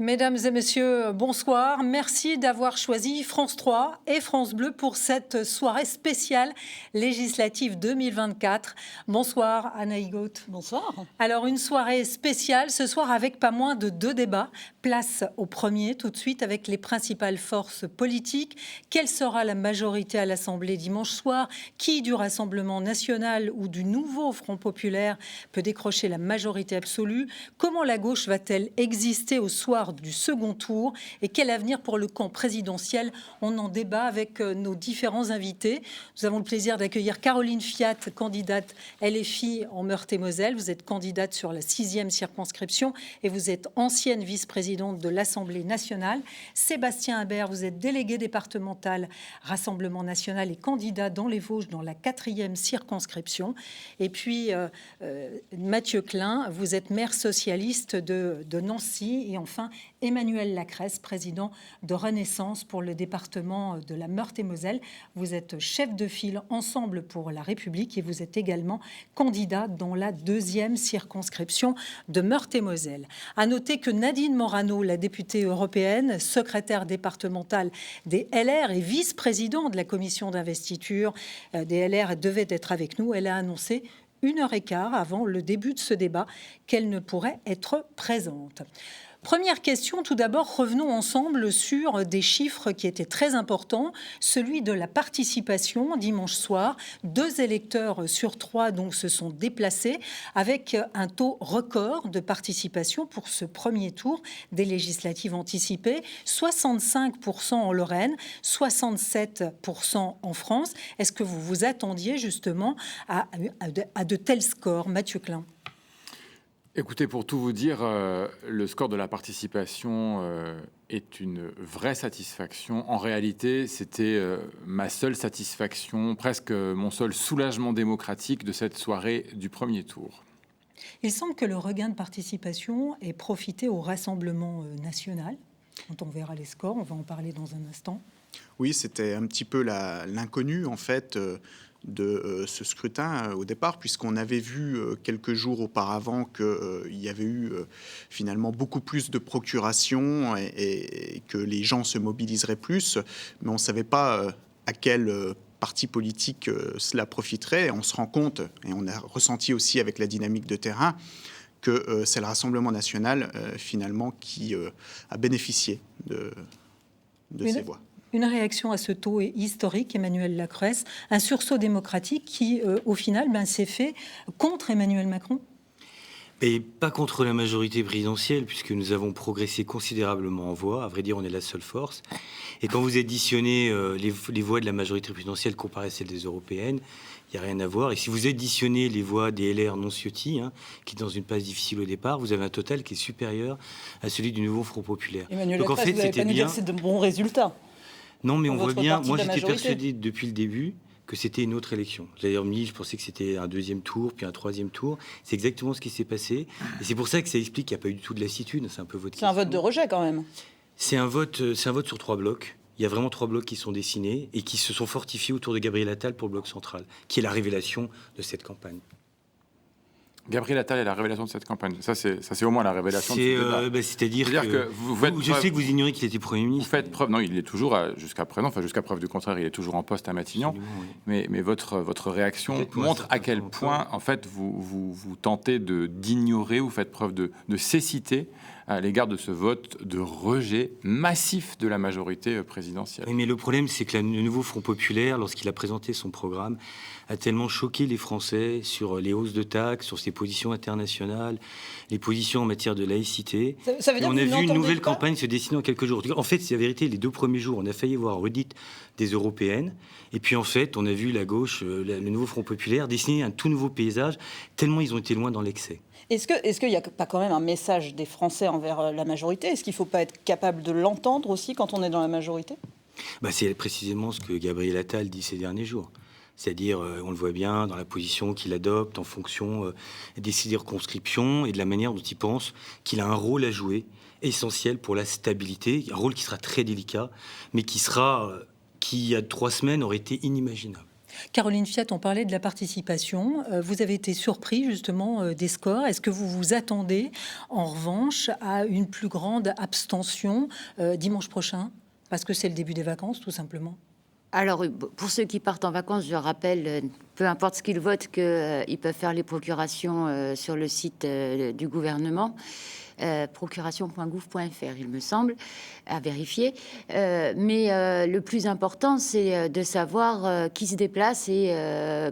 Mesdames et messieurs, bonsoir. Merci d'avoir choisi France 3 et France Bleu pour cette soirée spéciale législative 2024. Bonsoir Anna Higot. Bonsoir. Alors une soirée spéciale ce soir avec pas moins de 2 débats. Place au premier tout de suite avec les principales forces politiques. Quelle sera la majorité à l'Assemblée dimanche soir? Qui du Rassemblement national ou du nouveau Front populaire peut décrocher la majorité absolue? Comment la gauche va-t-elle exister au soir du second tour et quel avenir pour le camp présidentiel? On en débat avec nos différents invités. Nous avons le plaisir d'accueillir Caroline Fiat, candidate LFI en Meurthe-et-Moselle. Vous êtes candidate sur la 6e circonscription et vous êtes ancienne vice-présidente de l'Assemblée nationale. Sébastien Imbert, vous êtes délégué départemental Rassemblement national et candidat dans les Vosges dans la 4e circonscription. Et puis Mathieu Klein, vous êtes maire socialiste de Nancy. Et enfin Emmanuel Lacresse, président de Renaissance pour le département de la Meurthe-et-Moselle. Vous êtes chef de file Ensemble pour la République et vous êtes également candidat dans la 2e circonscription de Meurthe-et-Moselle. À noter que Nadine Morano, la députée européenne, secrétaire départementale des LR et vice-présidente de la commission d'investiture des LR, devait être avec nous. Elle a annoncé 1h15 avant le début de ce débat qu'elle ne pourrait être présente. Première question, tout d'abord, revenons ensemble sur des chiffres qui étaient très importants. Celui de la participation dimanche soir. 2 électeurs sur 3 donc se sont déplacés avec un taux record de participation pour ce premier tour des législatives anticipées. 65% en Lorraine, 67% en France. Est-ce que vous vous attendiez justement à de tels scores? Mathieu Klein. Écoutez, pour tout vous dire, le score de la participation est une vraie satisfaction. En réalité, c'était ma seule satisfaction, presque mon seul soulagement démocratique de cette soirée du premier tour. Il semble que le regain de participation ait profité au Rassemblement national. Quand on verra les scores, on va en parler dans un instant. Oui, c'était un petit peu l'inconnu, en fait, de ce scrutin au départ, puisqu'on avait vu quelques jours auparavant qu'il y avait eu finalement beaucoup plus de procurations et que les gens se mobiliseraient plus, mais on ne savait pas à quel parti politique cela profiterait. Et on se rend compte, et on a ressenti aussi avec la dynamique de terrain, que c'est le Rassemblement national finalement qui a bénéficié de ces voix. Une réaction à ce taux historique, Emmanuel Lacresse, un sursaut démocratique qui, au final, s'est fait contre Emmanuel Macron? Et pas contre la majorité présidentielle, puisque nous avons progressé considérablement en voix. À vrai dire, on est la seule force. Et quand vous additionnez les voix de la majorité présidentielle comparées à celles des européennes, il n'y a rien à voir. Et si vous additionnez les voix des LR non Ciotti, qui est dans une passe difficile au départ, vous avez un total qui est supérieur à celui du nouveau Front populaire. Emmanuel Lacresse, vous n'allez pas nous dire que c'est de bons résultats. Non, mais on voit bien. Moi, j'étais majorité. persuadé depuis le début que c'était une autre élection. D'ailleurs, je pensais que c'était un 2e tour, puis un 3e tour. C'est exactement ce qui s'est passé. Et c'est pour ça que ça explique qu'il n'y a pas eu du tout de lassitude. C'est un peu votre question. C'est un vote de rejet, quand même. C'est un vote sur 3 blocs. Il y a vraiment 3 blocs qui sont dessinés et qui se sont fortifiés autour de Gabriel Attal pour le bloc central, qui est la révélation de cette campagne. Gabriel Attal est la révélation de cette campagne. Ça, c'est au moins la révélation de ce débat. C'est-à-dire que je sais que vous ignorez qu'il était Premier ministre. Vous faites preuve, non, il est toujours, jusqu'à présent, enfin jusqu'à preuve du contraire, il est toujours en poste à Matignon. Oui. Mais votre réaction montre à quel point, en fait, vous tentez d'ignorer, vous faites preuve de cécité à l'égard de ce vote de rejet massif de la majorité présidentielle. Oui, mais le problème, c'est que le nouveau Front populaire, lorsqu'il a présenté son programme, a tellement choqué les Français sur les hausses de taxes, sur ses positions internationales, les positions en matière de laïcité. Ça veut dire on a vu une nouvelle pas campagne se dessiner en quelques jours. En fait, c'est la vérité, les 2 premiers jours, on a failli voir redite des européennes. Et puis, en fait, on a vu la gauche, le nouveau Front populaire, dessiner un tout nouveau paysage, tellement ils ont été loin dans l'excès. Est-ce qu'il n'y a pas quand même un message des Français envers la majorité? Est-ce qu'il ne faut pas être capable de l'entendre aussi quand on est dans la majorité? C'est précisément ce que Gabriel Attal dit ces derniers jours. C'est-à-dire, on le voit bien dans la position qu'il adopte en fonction des circonscriptions et de la manière dont il pense qu'il a un rôle à jouer essentiel pour la stabilité, un rôle qui sera très délicat, mais qui, il y a 3 semaines, aurait été inimaginable. Caroline Fiat, on parlait de la participation. Vous avez été surpris justement des scores. Est-ce que vous vous attendez en revanche à une plus grande abstention dimanche prochain? Parce que c'est le début des vacances, tout simplement. Alors, pour ceux qui partent en vacances, je rappelle, peu importe ce qu'ils votent, qu'ils peuvent faire les procurations sur le site du gouvernement. Procuration.gouv.fr, il me semble, à vérifier. Mais le plus important, c'est de savoir qui se déplace et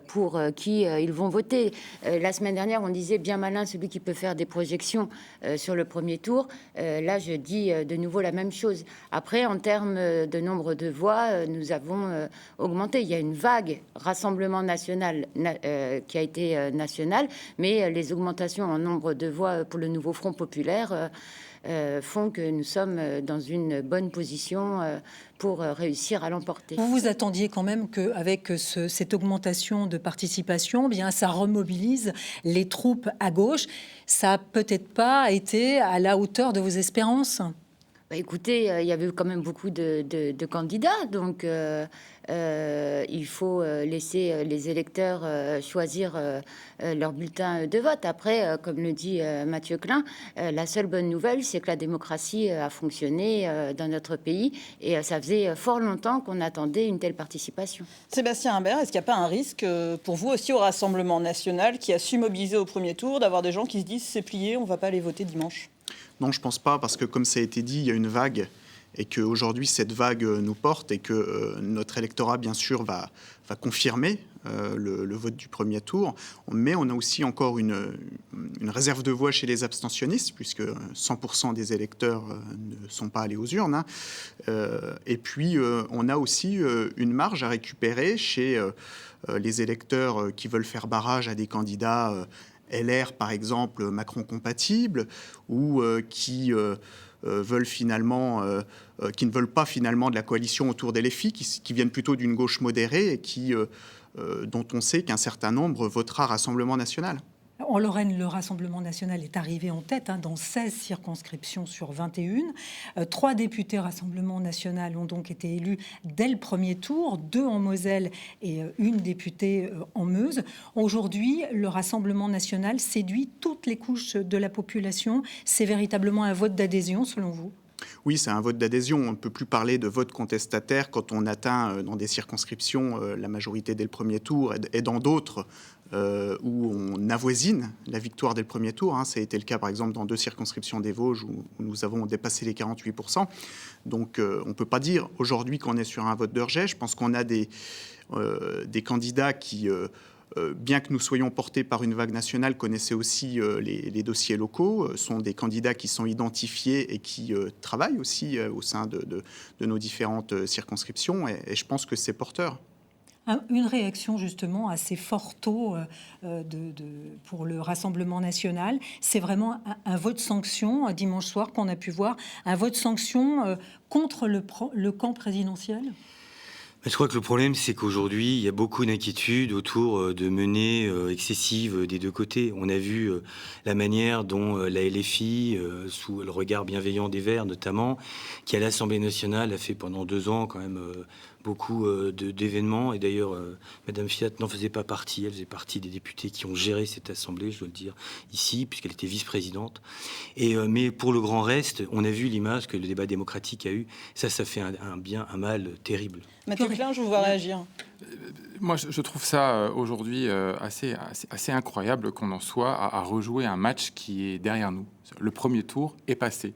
pour qui ils vont voter. La semaine dernière, on disait bien malin celui qui peut faire des projections sur le premier tour. Là, je dis de nouveau la même chose. Après, en termes de nombre de voix, nous avons augmenté. Il y a une vague Rassemblement national qui a été nationale, mais les augmentations en nombre de voix pour le nouveau Front populaire font que nous sommes dans une bonne position pour réussir à l'emporter. Vous vous attendiez quand même qu'avec cette augmentation de participation, bien, ça remobilise les troupes à gauche. Ça n'a peut-être pas été à la hauteur de vos espérances? Bah, écoutez, il y avait quand même beaucoup de candidats, donc il faut laisser les électeurs choisir leur bulletin de vote. Après, comme le dit Mathieu Klein, la seule bonne nouvelle, c'est que la démocratie a fonctionné dans notre pays et ça faisait fort longtemps qu'on attendait une telle participation. Sébastien Imbert, est-ce qu'il n'y a pas un risque pour vous aussi au Rassemblement national qui a su mobiliser au premier tour, d'avoir des gens qui se disent c'est plié, on ne va pas aller voter dimanche? Non, je ne pense pas, parce que comme ça a été dit, il y a une vague, et qu'aujourd'hui, cette vague nous porte, et que notre électorat, bien sûr, va confirmer le vote du premier tour. Mais on a aussi encore une réserve de voix chez les abstentionnistes, puisque 100% des électeurs ne sont pas allés aux urnes. Et puis, on a aussi une marge à récupérer chez les électeurs qui veulent faire barrage à des candidats LR, par exemple, Macron compatible, ou qui veulent finalement, qui ne veulent pas finalement de la coalition autour des LFI, qui viennent plutôt d'une gauche modérée et dont on sait qu'un certain nombre votera Rassemblement national. En Lorraine, le Rassemblement national est arrivé en tête dans 16 circonscriptions sur 21. 3 députés Rassemblement national ont donc été élus dès le premier tour, 2 en Moselle et une députée en Meuse. Aujourd'hui, le Rassemblement national séduit toutes les couches de la population. C'est véritablement un vote d'adhésion, selon vous ? Oui, c'est un vote d'adhésion. On ne peut plus parler de vote contestataire quand on atteint dans des circonscriptions la majorité dès le premier tour et dans d'autres où on avoisine la victoire dès le premier tour. Ça a été le cas, par exemple, dans 2 circonscriptions des Vosges où nous avons dépassé les 48%. Donc, on ne peut pas dire aujourd'hui qu'on est sur un vote de rejet. Je pense qu'on a des candidats qui... bien que nous soyons portés par une vague nationale, connaissaient aussi les dossiers locaux, sont des candidats qui sont identifiés et qui travaillent aussi au sein de nos différentes circonscriptions, et je pense que c'est porteur. Une réaction justement à ces forts taux pour le Rassemblement national, c'est vraiment un vote sanction dimanche soir qu'on a pu voir, un vote sanction contre le camp présidentiel. Je crois que le problème, c'est qu'aujourd'hui, il y a beaucoup d'inquiétudes autour de menées excessives des deux côtés. On a vu la manière dont la LFI, sous le regard bienveillant des Verts notamment, qui à l'Assemblée nationale a fait pendant 2 ans quand même beaucoup d'événements. Et d'ailleurs, Madame Fiat n'en faisait pas partie. Elle faisait partie des députés qui ont géré cette Assemblée, je dois le dire, ici, puisqu'elle était vice-présidente. Mais pour le grand reste, on a vu l'image que le débat démocratique a eu. Ça fait un mal terrible. Mathieu Klein, je vous vois réagir. Moi, je trouve ça aujourd'hui assez incroyable qu'on en soit à rejouer un match qui est derrière nous. Le premier tour est passé.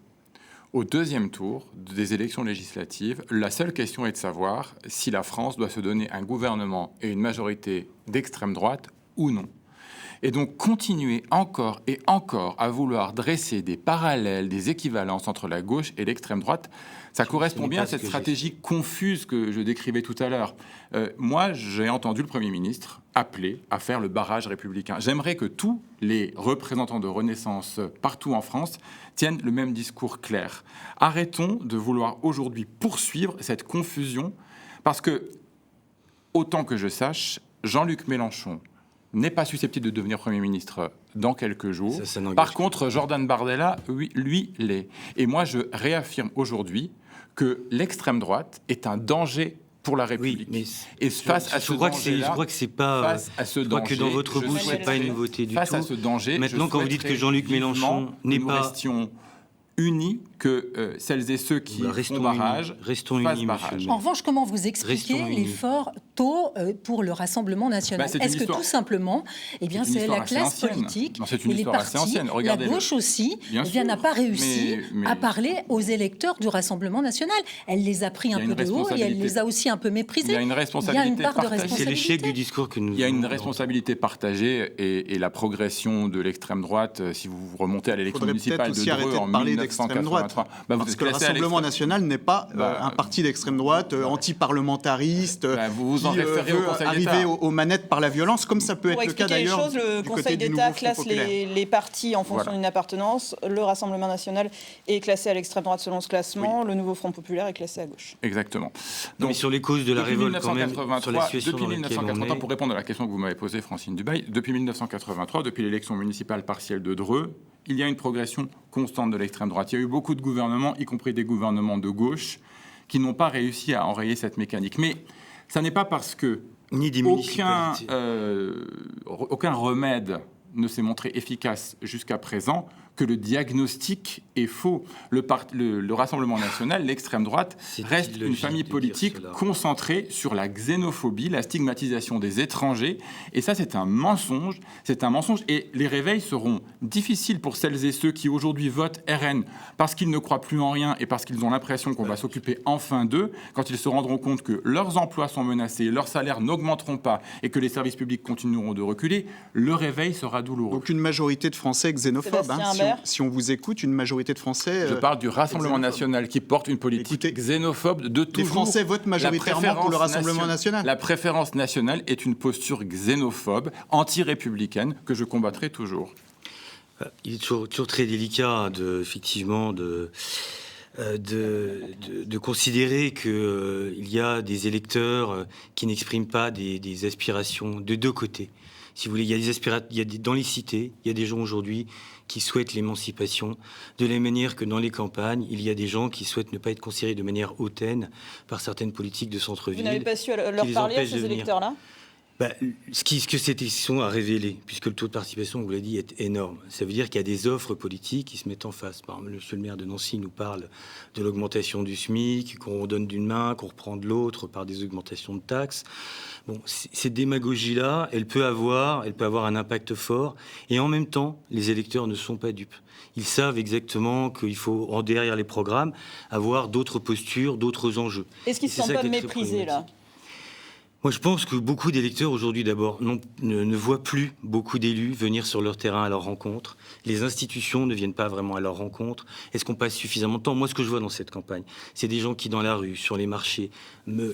Au deuxième tour des élections législatives, la seule question est de savoir si la France doit se donner un gouvernement et une majorité d'extrême droite ou non. Et donc continuer encore et encore à vouloir dresser des parallèles, des équivalences entre la gauche et l'extrême droite, ça correspond bien à cette stratégie confuse que je décrivais tout à l'heure. Moi, j'ai entendu le Premier ministre appeler à faire le barrage républicain. J'aimerais que tous les représentants de Renaissance partout en France tiennent le même discours clair. Arrêtons de vouloir aujourd'hui poursuivre cette confusion, parce que, autant que je sache, Jean-Luc Mélenchon n'est pas susceptible de devenir Premier ministre dans quelques jours. Par contre, Jordan Bardella, oui, lui, l'est. Et moi, je réaffirme aujourd'hui que l'extrême droite est un danger pour la République. Oui, mais et face à ce danger-là, je crois que c'est pas. face à ce je crois que dans danger, votre je bouche, c'est souhaiterais- pas une nouveauté du face tout. à ce danger, Maintenant, je quand vous dites que Jean-Luc souhaiterais Mélenchon vivement n'est que nous pas- restions unis, que celles et ceux qui font barrage Restons fassent unis, barrage. monsieur le maire. En revanche, comment vous expliquez Restons unis. l'effort tôt pour le Rassemblement national? Bah, c'est une Est-ce que histoire- tout simplement, eh bien, c'est une c'est histoire la assez classe ancienne. politique Non, c'est une et les histoire assez partis, ancienne. la Regardez-le. gauche aussi, Bien eh bien, sûr. n'a pas réussi Mais- à parler aux électeurs du Rassemblement national. Elle les a pris Il y a un peu une de haut et elle responsabilité. les a aussi un peu méprisés. Il y a une responsabilité part de partagée. C'est responsabilité. l'échec du discours que nous. Il y a une venons responsabilité partagée et la progression de l'extrême droite, si vous remontez à l'élection Faudrait municipale peut-être de aussi arrêter Dreux en de parler d'extrême droite. 1983. Bah, vous Parce êtes que le classé à Rassemblement l'extrême- national n'est pas un parti d'extrême droite anti-parlementariste vous vous en qui référez au veut Conseil arriver d'État. aux manettes par la violence, comme ça peut Pour être le cas expliquer les d'ailleurs choses, le du Conseil côté du d'État Nouveau Front classe populaire. les partis en fonction Voilà. d'une appartenance. Le Rassemblement national est classé à l'extrême droite selon ce classement. Le Nouveau Front populaire est classé à gauche. Exactement. Non, mais sur les causes de la Depuis révolte, quand même, sur la 1983, situation depuis dans laquelle on 1983, est. pour répondre à la question que vous m'avez posée, Francine Dubail, depuis 1983, depuis l'élection municipale partielle de Dreux, il y a une progression constante de l'extrême droite. Il y a eu beaucoup de gouvernements, y compris des gouvernements de gauche, qui n'ont pas réussi à enrayer cette mécanique. Mais ça n'est pas parce que Ni des municipalités. aucun remède ne s'est montré efficace jusqu'à présent que le diagnostic est faux. Le Rassemblement national, l'extrême droite, C'est reste une illogique famille de dire politique cela. concentrée sur la xénophobie, la stigmatisation des étrangers. Et ça, c'est un mensonge. C'est un mensonge. Et les réveils seront difficiles pour celles et ceux qui aujourd'hui votent RN parce qu'ils ne croient plus en rien et parce qu'ils ont l'impression qu'on va s'occuper enfin d'eux, quand ils se rendront compte que leurs emplois sont menacés, leurs salaires n'augmenteront pas et que les services publics continueront de reculer. Le réveil sera douloureux. Donc une majorité de Français xénophobes. Sébastien Si, Imbert. si on vous écoute, une majorité de Français. Je parle du Rassemblement xénophobe. national qui porte une politique Écoutez, xénophobe de les toujours. Français votent majoritairement pour le Rassemblement national. La préférence nationale est une posture xénophobe, anti-républicaine, que je combattrai toujours. Il est toujours très délicat, effectivement, de considérer qu'il y a des électeurs qui n'expriment pas des aspirations de deux côtés. Si vous voulez, dans les cités, il y a des gens aujourd'hui qui souhaitent l'émancipation, de la même manière que dans les campagnes, il y a des gens qui souhaitent ne pas être considérés de manière hautaine par certaines politiques de centre-ville. Vous n'avez pas su leur qui les parler à empêchent de ces venir. électeurs-là? Ce que cette élection a révélé, puisque le taux de participation, vous l'avez dit, est énorme. Ça veut dire qu'il y a des offres politiques qui se mettent en face. Par exemple, monsieur le maire de Nancy nous parle de l'augmentation du SMIC, qu'on donne d'une main, qu'on reprend de l'autre par des augmentations de taxes. Bon, cette démagogie-là, elle peut avoir un impact fort. Et en même temps, les électeurs ne sont pas dupes. Ils savent exactement qu'il faut, derrière les programmes, avoir d'autres postures, d'autres enjeux. Est-ce qu'ils Et ne se c'est sentent ça pas qui est très méprisés, là? problématique. Moi, je pense que beaucoup d'électeurs aujourd'hui, d'abord, ne voient plus beaucoup d'élus venir sur leur terrain à leur rencontre. Les institutions ne viennent pas vraiment à leur rencontre. Est-ce qu'on passe suffisamment de temps? Moi, ce que je vois dans cette campagne, c'est des gens qui, dans la rue, sur les marchés,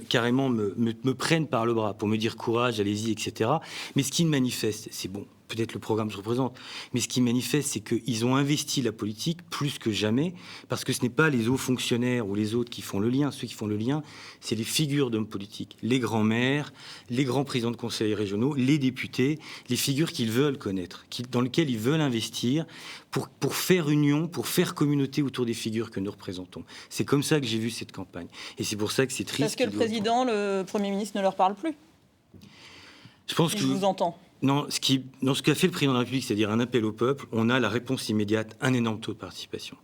carrément me prennent par le bras pour me dire courage, allez-y, etc. Mais ce qu'ils manifestent, c'est bon. Peut-être le programme se représente, mais ce qui manifeste, c'est qu'ils ont investi la politique plus que jamais, parce que ce n'est pas les hauts fonctionnaires ou les autres qui font le lien. Ceux qui font le lien, c'est les figures d'hommes politiques, les grands maires, les grands présidents de conseils régionaux, les députés, les figures qu'ils veulent connaître, dans lesquelles ils veulent investir pour faire union, pour faire communauté autour des figures que nous représentons. C'est comme ça que j'ai vu cette campagne. Et c'est pour ça que c'est triste. Parce que le président, le Premier ministre ne leur parle plus. Je pense que Je vous entends. Non, ce qu'a fait le président de la République, c'est-à-dire un appel au peuple, on a la réponse immédiate, un énorme taux de participation.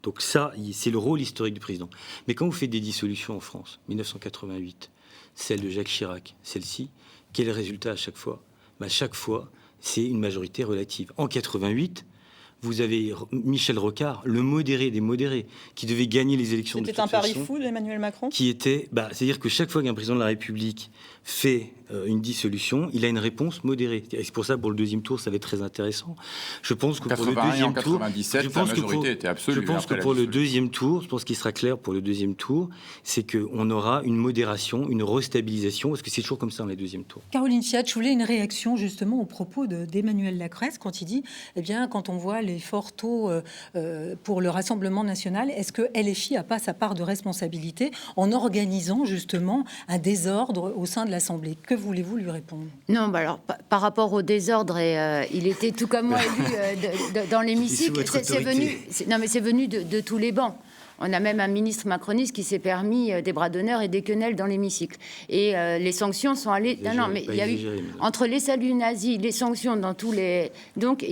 Donc ça, c'est le rôle historique du président. Mais quand vous faites des dissolutions en France, 1988, celle de Jacques Chirac, celle-ci, quel est le résultat à chaque fois? Chaque fois, c'est une majorité relative. En 88, vous avez Michel Rocard, le modéré des modérés, qui devait gagner les élections de toute C'était un pari façon, fou d'Emmanuel Macron? qui était, c'est-à-dire que chaque fois qu'un président de la République fait une dissolution, il a une réponse modérée. Et c'est pour ça, pour le deuxième tour, ça va être très intéressant. Je pense que pour le 81 deuxième en tour, 97, la majorité était absolue. je pense que après la pour le dissolution. deuxième tour, je pense qu'il sera clair pour le deuxième tour, c'est qu'on aura une modération, une restabilisation, parce que c'est toujours comme ça dans les deuxièmes tours. Caroline Fiat, je voulais une réaction justement au propos d'Emmanuel Lacresse quand il dit, eh bien, quand on voit les forts taux pour le Rassemblement national, est-ce que LFI n'a pas sa part de responsabilité en organisant justement un désordre au sein de l'Assemblée? Que voulez-vous lui répondre? Non, alors par rapport au désordre, il était tout comme moi élu dans l'hémicycle. Sous votre C'est venu, autorité. non mais c'est venu de tous les bancs. On a même un ministre macroniste qui s'est permis des bras d'honneur et des quenelles dans l'hémicycle. Et les sanctions sont allées... Non, mais il y a eu... Entre les saluts nazis, les sanctions dans tous les... Donc,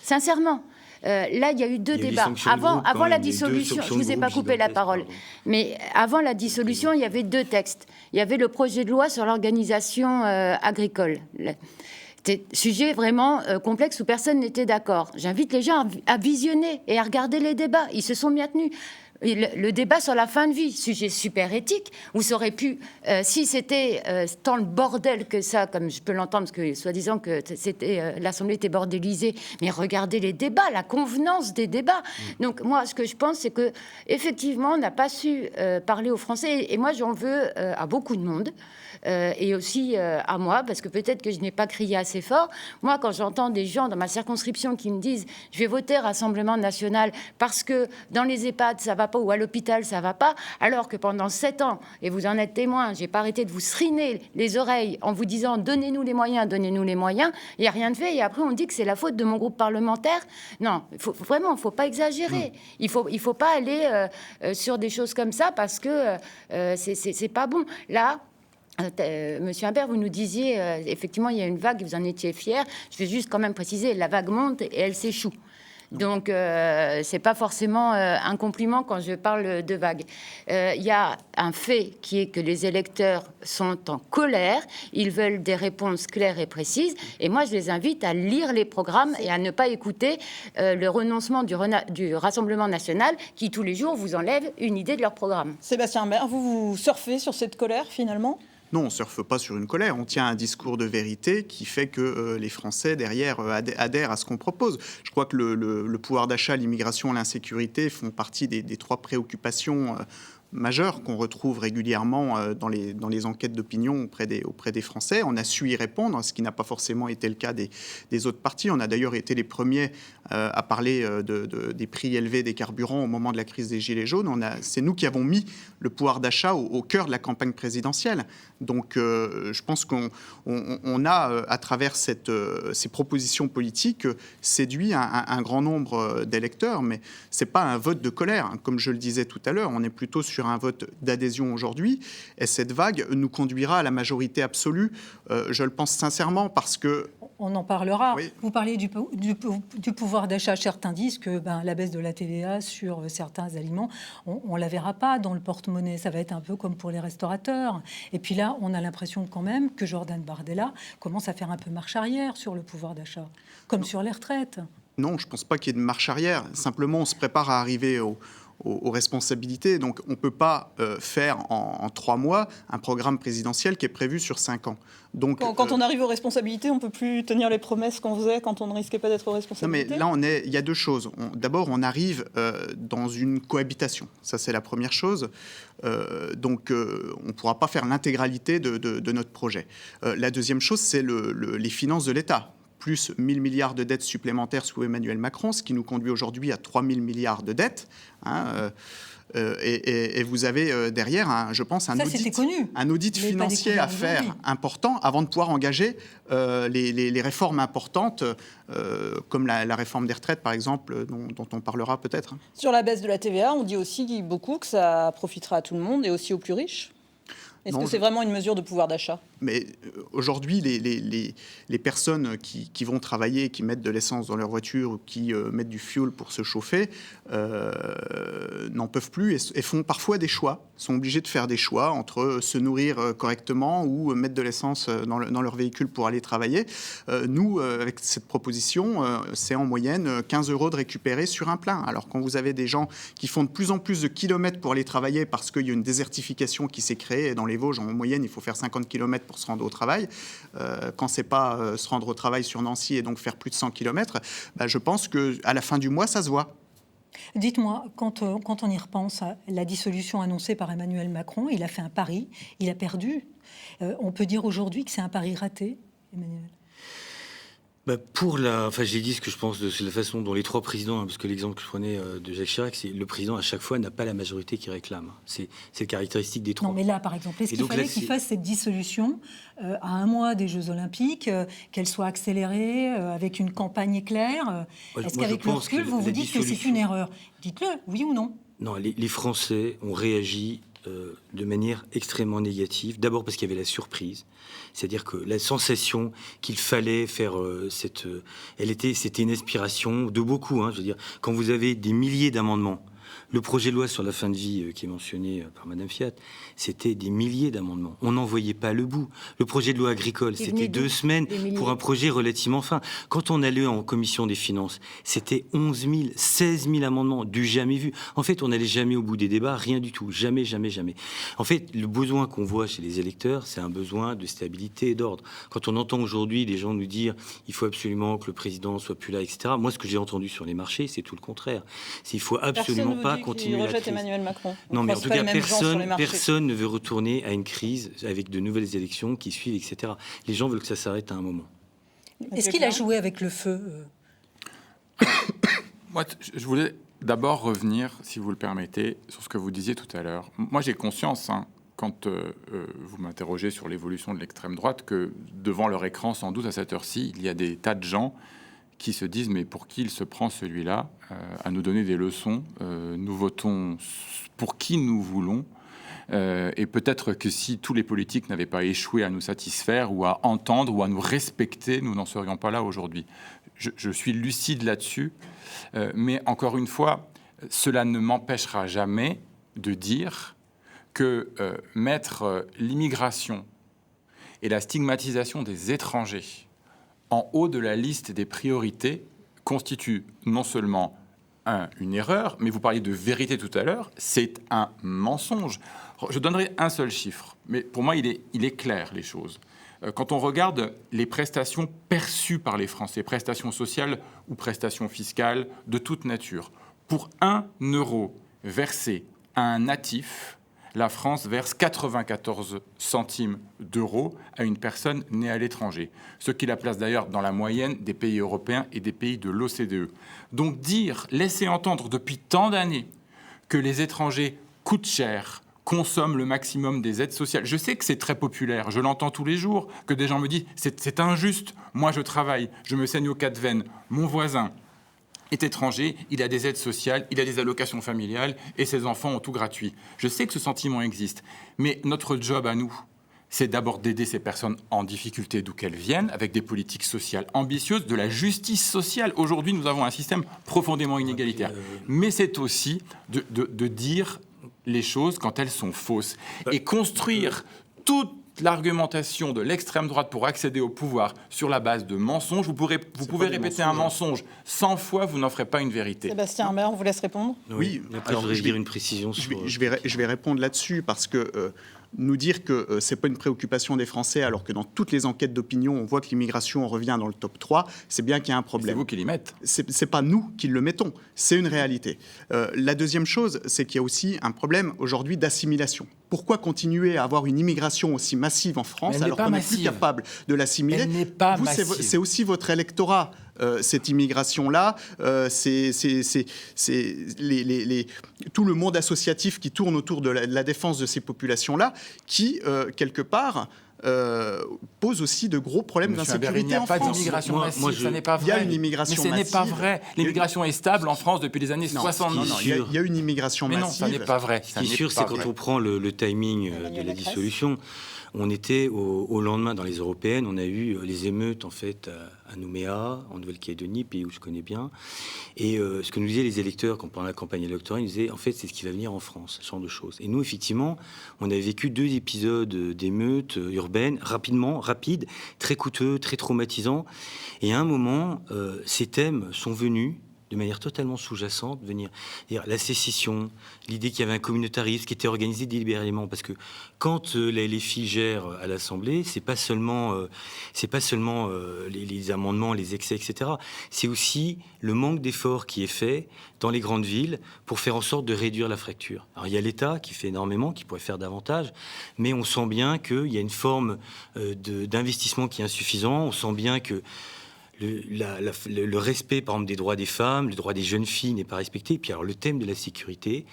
sincèrement... là, il y a eu deux débats. Avant la dissolution, je ne vous ai pas coupé la parole, mais avant la dissolution, il y avait deux textes. Il y avait le projet de loi sur l'organisation agricole. C'était sujet vraiment complexe où personne n'était d'accord. J'invite les gens à visionner et à regarder les débats. Ils se sont bien tenus. Le débat sur la fin de vie, sujet super éthique, où ça aurait pu, si c'était tant le bordel que ça, comme je peux l'entendre, parce que soi-disant que l'Assemblée était bordélisée, mais regardez les débats, la convenance des débats. Donc moi, ce que je pense, c'est que effectivement, on n'a pas su parler aux Français, et moi, j'en veux à beaucoup de monde. Et aussi à moi, parce que peut-être que je n'ai pas crié assez fort. Moi, quand j'entends des gens dans ma circonscription qui me disent « je vais voter Rassemblement national parce que dans les EHPAD, ça va pas, ou à l'hôpital, ça va pas », alors que pendant 7 ans, et vous en êtes témoin, j'ai pas arrêté de vous sriner les oreilles en vous disant « donnez-nous les moyens, donnez-nous les moyens », il n'y a rien de fait, et après on dit que c'est la faute de mon groupe parlementaire. Non, vraiment, il ne faut pas exagérer. Il faut pas aller sur des choses comme ça, parce que c'est pas bon. Là, Monsieur Imbert, vous nous disiez, effectivement, il y a une vague, vous en étiez fier. Je vais juste quand même préciser, la vague monte et elle s'échoue. Donc, c'est pas forcément un compliment quand je parle de vague. Il y a un fait qui est que les électeurs sont en colère. Ils veulent des réponses claires et précises. Et moi, je les invite à lire les programmes et à ne pas écouter le renoncement du Rassemblement national qui, tous les jours, vous enlève une idée de leur programme. Sébastien Imbert, vous surfez sur cette colère, finalement ? Non, on ne surfe pas sur une colère. On tient un discours de vérité qui fait que les Français, derrière, adhèrent à ce qu'on propose. Je crois que le pouvoir d'achat, l'immigration, l'insécurité font partie des 3 préoccupations majeures qu'on retrouve régulièrement dans les enquêtes d'opinion auprès des Français. On a su y répondre, ce qui n'a pas forcément été le cas des autres partis. On a d'ailleurs été les premiers à parler des prix élevés des carburants au moment de la crise des Gilets jaunes. C'est nous qui avons mis le pouvoir d'achat au cœur de la campagne présidentielle. Donc je pense qu'on a, à travers ces propositions politiques, séduit un grand nombre d'électeurs. Mais ce n'est pas un vote de colère. Comme je le disais tout à l'heure, on est plutôt sur un vote d'adhésion aujourd'hui. Et cette vague nous conduira à la majorité absolue, je le pense sincèrement, parce que... On en parlera. Oui. Vous parlez du pouvoir d'achat. Certains disent que la baisse de la TVA sur certains aliments, on ne la verra pas dans le porte-monnaie. Ça va être un peu comme pour les restaurateurs. Et puis là, on a l'impression quand même que Jordan Bardella commence à faire un peu marche arrière sur le pouvoir d'achat, comme sur les retraites. Non, je ne pense pas qu'il y ait de marche arrière. Simplement, on se prépare à arriver aux responsabilités. Donc, on ne peut pas faire en 3 mois un programme présidentiel qui est prévu sur 5 ans. Donc, quand on arrive aux responsabilités, on ne peut plus tenir les promesses qu'on faisait quand on ne risquait pas d'être aux responsabilités. Non, mais là, il y a 2 choses. D'abord, on arrive dans une cohabitation. Ça, c'est la première chose. Donc, on ne pourra pas faire l'intégralité de notre projet. La deuxième chose, c'est les finances de l'État. Plus 1 000 milliards de dettes supplémentaires sous Emmanuel Macron, ce qui nous conduit aujourd'hui à 3 000 milliards de dettes. Et vous avez derrière, je pense, un audit financier à faire important avant de pouvoir engager les réformes importantes, comme la réforme des retraites, par exemple, dont on parlera peut-être. Sur la baisse de la TVA, on dit aussi beaucoup que ça profitera à tout le monde et aussi aux plus riches. Est-ce que c'est vraiment une mesure de pouvoir d'achat ? Mais aujourd'hui, les personnes qui vont travailler, qui mettent de l'essence dans leur voiture ou qui mettent du fioul pour se chauffer, n'en peuvent plus et font parfois des choix, sont obligés de faire des choix entre se nourrir correctement ou mettre de l'essence dans leur véhicule pour aller travailler. Nous, avec cette proposition, c'est en moyenne 15 € de récupérer sur un plein. Alors quand vous avez des gens qui font de plus en plus de kilomètres pour aller travailler parce qu'il y a une désertification qui s'est créée dans les Vosges, en moyenne, il faut faire 50 km pour se rendre au travail. Quand c'est pas se rendre au travail sur Nancy et donc faire plus de 100 km, je pense qu'à la fin du mois, ça se voit. Dites-moi, quand on y repense à la dissolution annoncée par Emmanuel Macron, il a fait un pari, il a perdu. On peut dire aujourd'hui que c'est un pari raté, Emmanuel ? J'ai dit ce que je pense de la façon dont les 3 présidents, parce que l'exemple que je prenais de Jacques Chirac, c'est le président à chaque fois n'a pas la majorité qu'il réclame. C'est caractéristique des 3. Non, mais là, par exemple, est-ce qu'il fallait qu'il fasse cette dissolution à 1 mois des Jeux Olympiques, qu'elle soit accélérée, avec une campagne éclair ? Est-ce qu'avec le recul, vous dites que c'est une erreur ? Dites-le, oui ou non ? Non, les Français ont réagi de manière extrêmement négative. D'abord parce qu'il y avait la surprise, c'est-à-dire que la sensation qu'il fallait faire c'était une inspiration de beaucoup. Je veux dire, quand vous avez des milliers d'amendements, le projet de loi sur la fin de vie qui est mentionné par Madame Fiat, c'était des milliers d'amendements. On n'en voyait pas le bout. Le projet de loi agricole, c'était 2 semaines pour un projet relativement fin. Quand on allait en commission des finances, c'était 11 000, 16 000 amendements, du jamais vu. En fait, on n'allait jamais au bout des débats, rien du tout. Jamais, jamais, jamais. En fait, le besoin qu'on voit chez les électeurs, c'est un besoin de stabilité et d'ordre. Quand on entend aujourd'hui des gens nous dire il faut absolument que le président soit plus là, etc. Moi, ce que j'ai entendu sur les marchés, c'est tout le contraire. Il faut absolument pas continuer la crise. Emmanuel Macron. Non, mais en tout cas, personne ne veut retourner à une crise avec de nouvelles élections qui suivent, etc. Les gens veulent que ça s'arrête à un moment. Est-ce qu'il a joué avec le feu Moi, je voulais d'abord revenir, si vous le permettez, sur ce que vous disiez tout à l'heure. Moi, j'ai conscience, quand vous m'interrogez sur l'évolution de l'extrême droite, que devant leur écran, sans doute à cette heure-ci, il y a des tas de gens qui se disent mais pour qui il se prend celui-là à nous donner des leçons, nous votons pour qui nous voulons, et peut-être que si tous les politiques n'avaient pas échoué à nous satisfaire ou à entendre ou à nous respecter, nous n'en serions pas là aujourd'hui. Je suis lucide là-dessus, mais encore une fois, cela ne m'empêchera jamais de dire que mettre l'immigration et la stigmatisation des étrangers en haut de la liste des priorités constitue non seulement une erreur, mais vous parliez de vérité tout à l'heure, c'est un mensonge. Je donnerai un seul chiffre, mais pour moi, il est clair, les choses. Quand on regarde les prestations perçues par les Français, prestations sociales ou prestations fiscales de toute nature, pour 1 euro versé à un natif, la France verse 94 centimes d'euros à une personne née à l'étranger, ce qui la place d'ailleurs dans la moyenne des pays européens et des pays de l'OCDE. Donc laisser entendre depuis tant d'années que les étrangers coûtent cher, consomment le maximum des aides sociales. Je sais que c'est très populaire, je l'entends tous les jours, que des gens me disent c'est injuste, moi je travaille, je me saigne aux 4 veines, mon voisin est étranger, il a des aides sociales, il a des allocations familiales et ses enfants ont tout gratuit. Je sais que ce sentiment existe, mais notre job à nous, c'est d'abord d'aider ces personnes en difficulté d'où qu'elles viennent, avec des politiques sociales ambitieuses, de la justice sociale. Aujourd'hui, nous avons un système profondément inégalitaire. Mais c'est aussi de dire les choses quand elles sont fausses. Et construire toute l'argumentation de l'extrême droite pour accéder au pouvoir sur la base de mensonges. Vous pouvez répéter un mensonge 100 fois, vous n'en ferez pas une vérité. Sébastien Imbert, on vous laisse répondre. Oui, après, je voudrais dire une précision. Je vais répondre là-dessus parce que nous dire que c'est pas une préoccupation des Français alors que dans toutes les enquêtes d'opinion, on voit que l'immigration revient dans le top 3, c'est bien qu'il y a un problème. C'est vous qui l'y mettez. C'est pas nous qui le mettons, c'est une réalité. La deuxième chose, c'est qu'il y a aussi un problème aujourd'hui d'assimilation. Pourquoi continuer à avoir une immigration aussi massive en France alors qu'on n'est plus capable de l'assimiler? Elle n'est pas massive. C'est aussi votre électorat. Cette immigration-là, c'est tout le monde associatif qui tourne autour de la défense de ces populations-là, qui, quelque part, pose aussi de gros problèmes d'insécurité en France. Il n'y a pas d'immigration massive, ça n'est pas vrai. Il y a une immigration massive. Mais ce n'est pas vrai. L'immigration est stable en France depuis les années 70. Non, il y a une immigration massive. Mais non, ça n'est pas vrai. Ce qui est sûr, c'est quand on prend le timing de la dissolution, on était au lendemain dans les européennes, on a eu les émeutes en fait à Nouméa, en Nouvelle-Calédonie, pays où je connais bien. Et ce que nous disaient les électeurs quand pendant la campagne électorale, ils disaient en fait c'est ce qui va venir en France, ce genre de choses. Et nous effectivement, on avait vécu 2 épisodes d'émeutes urbaines rapides, très coûteux, très traumatisants. Et à un moment, ces thèmes sont venus de manière totalement sous-jacente, venir dire la sécession, l'idée qu'il y avait un communautarisme qui était organisé délibérément, parce que quand les filles gèrent à l'Assemblée, c'est pas seulement les amendements, les excès, etc. C'est aussi le manque d'effort qui est fait dans les grandes villes pour faire en sorte de réduire la fracture. Alors il y a l'État qui fait énormément, qui pourrait faire davantage, mais on sent bien qu'il y a une forme d'investissement qui est insuffisant. On sent bien que le respect, par exemple, des droits des femmes, le droit des jeunes filles n'est pas respecté. Et puis alors le thème de la sécurité,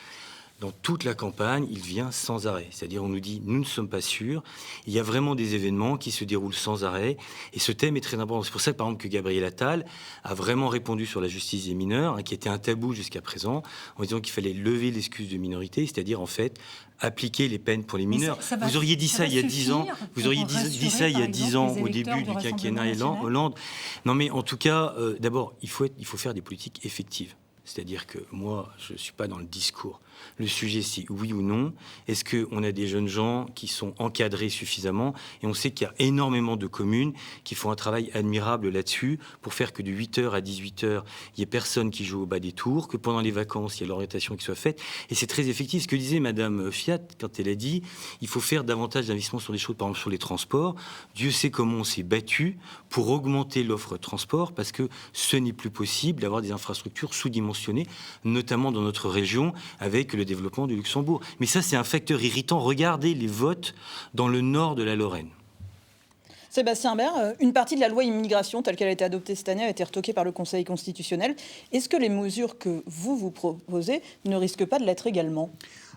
dans toute la campagne, il vient sans arrêt. C'est-à-dire, on nous dit, nous ne sommes pas sûrs. Il y a vraiment des événements qui se déroulent sans arrêt. Et ce thème est très important. C'est pour ça, par exemple, que Gabriel Attal a vraiment répondu sur la justice des mineurs, qui était un tabou jusqu'à présent, en disant qu'il fallait lever l'excuse de minorité, c'est-à-dire, en fait, appliquer les peines pour les mineurs. Vous auriez dit ça il y a 10 ans. Vous auriez dit ça il y a 10 ans, au début du quinquennat Hollande. Non, mais en tout cas, d'abord, il faut faire des politiques effectives. C'est-à-dire que moi, je ne suis pas dans le discours. Le sujet, c'est oui ou non. Est-ce qu'on a des jeunes gens qui sont encadrés suffisamment? Et on sait qu'il y a énormément de communes qui font un travail admirable là-dessus pour faire que de 8h à 18h, il n'y ait personne qui joue au bas des tours, que pendant les vacances, il y ait l'orientation qui soit faite. Et c'est très effectif. Ce que disait Madame Fiat quand elle a dit il faut faire davantage d'investissements sur des choses, par exemple sur les transports. Dieu sait comment on s'est battu pour augmenter l'offre de transport parce que ce n'est plus possible d'avoir des infrastructures sous-dimensionnées, notamment dans notre région, avec le développement du Luxembourg. Mais ça, c'est un facteur irritant. Regardez les votes dans le nord de la Lorraine. Sébastien Bert, une partie de la loi immigration telle qu'elle a été adoptée cette année a été retoquée par le Conseil constitutionnel. Est-ce que les mesures que vous proposez ne risquent pas de l'être également ?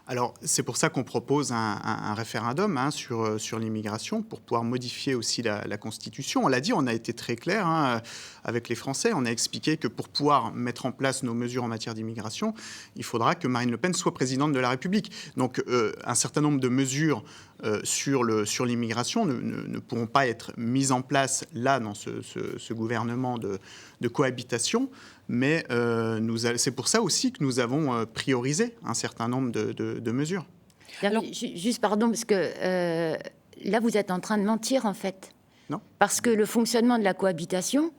Alors, c'est pour ça qu'on propose un référendum sur l'immigration, pour pouvoir modifier aussi la Constitution. On l'a dit, on a été très clair avec les Français. On a expliqué que pour pouvoir mettre en place nos mesures en matière d'immigration, il faudra que Marine Le Pen soit présidente de la République. Donc, un certain nombre de mesures sur l'immigration ne pourront pas être mises en place là, dans ce gouvernement de cohabitation. Mais c'est pour ça aussi que nous avons priorisé un certain nombre de mesures. Alors, juste pardon, parce que là, vous êtes en train de mentir, en fait. Non. Parce que le fonctionnement de la cohabitation,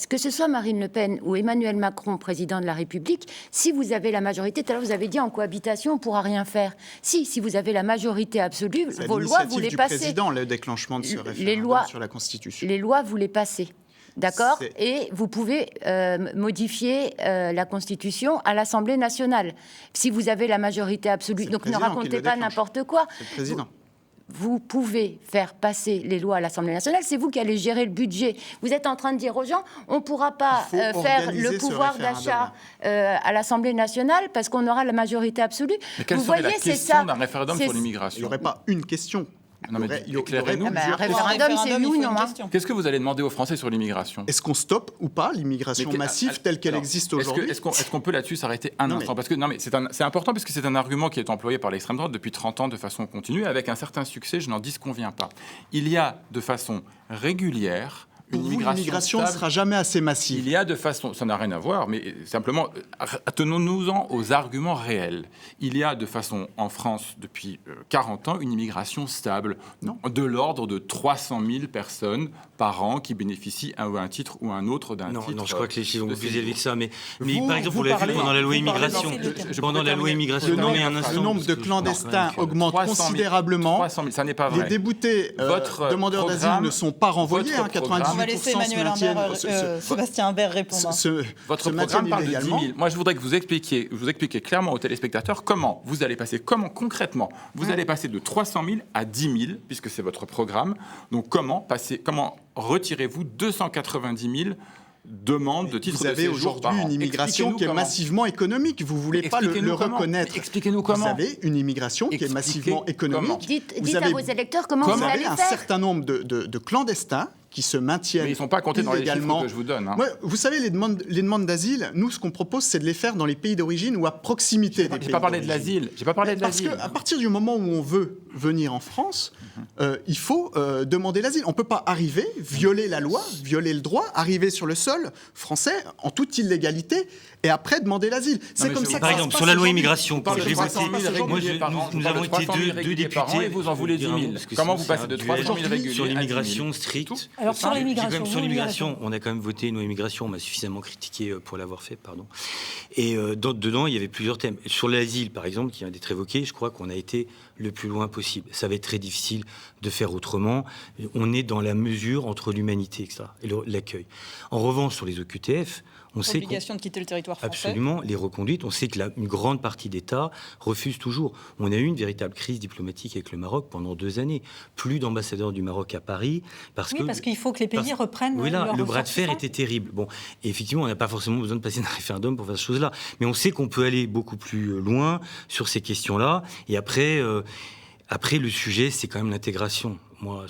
que ce soit Marine Le Pen ou Emmanuel Macron, président de la République, si vous avez la majorité, tout à l'heure vous avez dit en cohabitation, on ne pourra rien faire. Si vous avez la majorité absolue, vos lois, vous les passez. C'est président, le déclenchement de ce référendum sur la Constitution. Les lois, vous les passez. D'accord ? Et vous pouvez modifier la Constitution à l'Assemblée nationale. Si vous avez la majorité absolue. Donc ne racontez pas n'importe quoi. C'est le président. Vous pouvez faire passer les lois à l'Assemblée nationale, c'est vous qui allez gérer le budget. Vous êtes en train de dire aux gens, on ne pourra pas faire le pouvoir d'achat à l'Assemblée nationale parce qu'on aura la majorité absolue. Mais quelle serait la question d'un référendum sur l'immigration ? Il n'y aurait pas une question. Non, mais éclairez-nous. Un référendum, c'est oui ou non. Qu'est-ce que vous allez demander aux Français sur l'immigration ? Est-ce qu'on stoppe ou pas l'immigration massive telle qu'elle existe aujourd'hui ? Est-ce qu'on peut là-dessus s'arrêter un instant ? Parce que c'est important parce que c'est un argument qui est employé par l'extrême droite depuis 30 ans de façon continue, avec un certain succès, je n'en disconviens pas. Il y a de façon régulière l'immigration ne sera jamais assez massive. Il y a de façon, ça n'a rien à voir, mais simplement, tenons-nous-en aux arguments réels. Il y a de façon, en France, depuis 40 ans, une immigration stable, de l'ordre de 300 000 personnes par an qui bénéficient à un titre ou un autre d'un titre. Non, je crois que les chiffres vont plus élevés que ça, mais par exemple, vous l'avez vu pendant la loi immigration. Pendant la loi immigration, le nombre de clandestins augmente considérablement. 300 000, ça n'est pas vrai. Les déboutés demandeurs d'asile ne sont pas renvoyés, 98%. On va laisser Sébastien Imbert répondre. Votre programme parle de 10 000. Moi, je voudrais que vous expliquiez clairement aux téléspectateurs comment vous allez passer, concrètement, vous allez passer de 300 000 à 10 000, puisque c'est votre programme. Donc, comment retirez-vous 290 000 demande de titre de séjour. Vous avez aujourd'hui une immigration qui est massivement économique. Vous ne voulez pas le reconnaître. Expliquez-nous comment. Vous avez une immigration qui est massivement économique. Dites à vos électeurs comment vous allez faire. Vous avez un certain nombre de clandestins qui se maintiennent. Mais ils ne sont pas comptés dans les chiffres que je vous donne. Ouais, vous savez, les demandes d'asile, nous, ce qu'on propose, c'est de les faire dans les pays d'origine ou à proximité des pays d'origine. J'ai pas parlé de l'asile. Parce qu'à partir du moment où on veut venir en France, il faut demander l'asile. On ne peut pas arriver, violer la loi, violer le droit, arriver sur le sol français en toute illégalité et après demander l'asile. C'est comme ça. Par exemple, sur la loi immigration, nous avons été deux députés et vous en voulez 10 000. Comment vous passez de 300 000 réguliers sur l'immigration stricte? Alors sur l'immigration, on a quand même voté une loi immigration, on m'a suffisamment critiqué pour l'avoir fait, pardon. Et dedans, il y avait plusieurs thèmes. Sur l'asile, par exemple, qui vient d'être évoqué, je crois qu'on a été le plus loin possible. Ça va être très difficile de faire autrement. On est dans la mesure entre l'humanité, etc., et l'accueil. En revanche, sur les OQTF, On sait Obligation de quitter le territoire français. absolument les reconduites. On sait que une grande partie d'États refuse toujours. On a eu une véritable crise diplomatique avec le Maroc pendant 2 années. Plus d'ambassadeurs du Maroc à Paris parce qu'il faut que les pays reprennent. Oui, là, leurs le bras de fer ressortissants. était terrible. Bon, et effectivement, on n'a pas forcément besoin de passer un référendum pour faire ces choses-là. Mais on sait qu'on peut aller beaucoup plus loin sur ces questions-là. Et après, le sujet, c'est quand même l'intégration. Moi,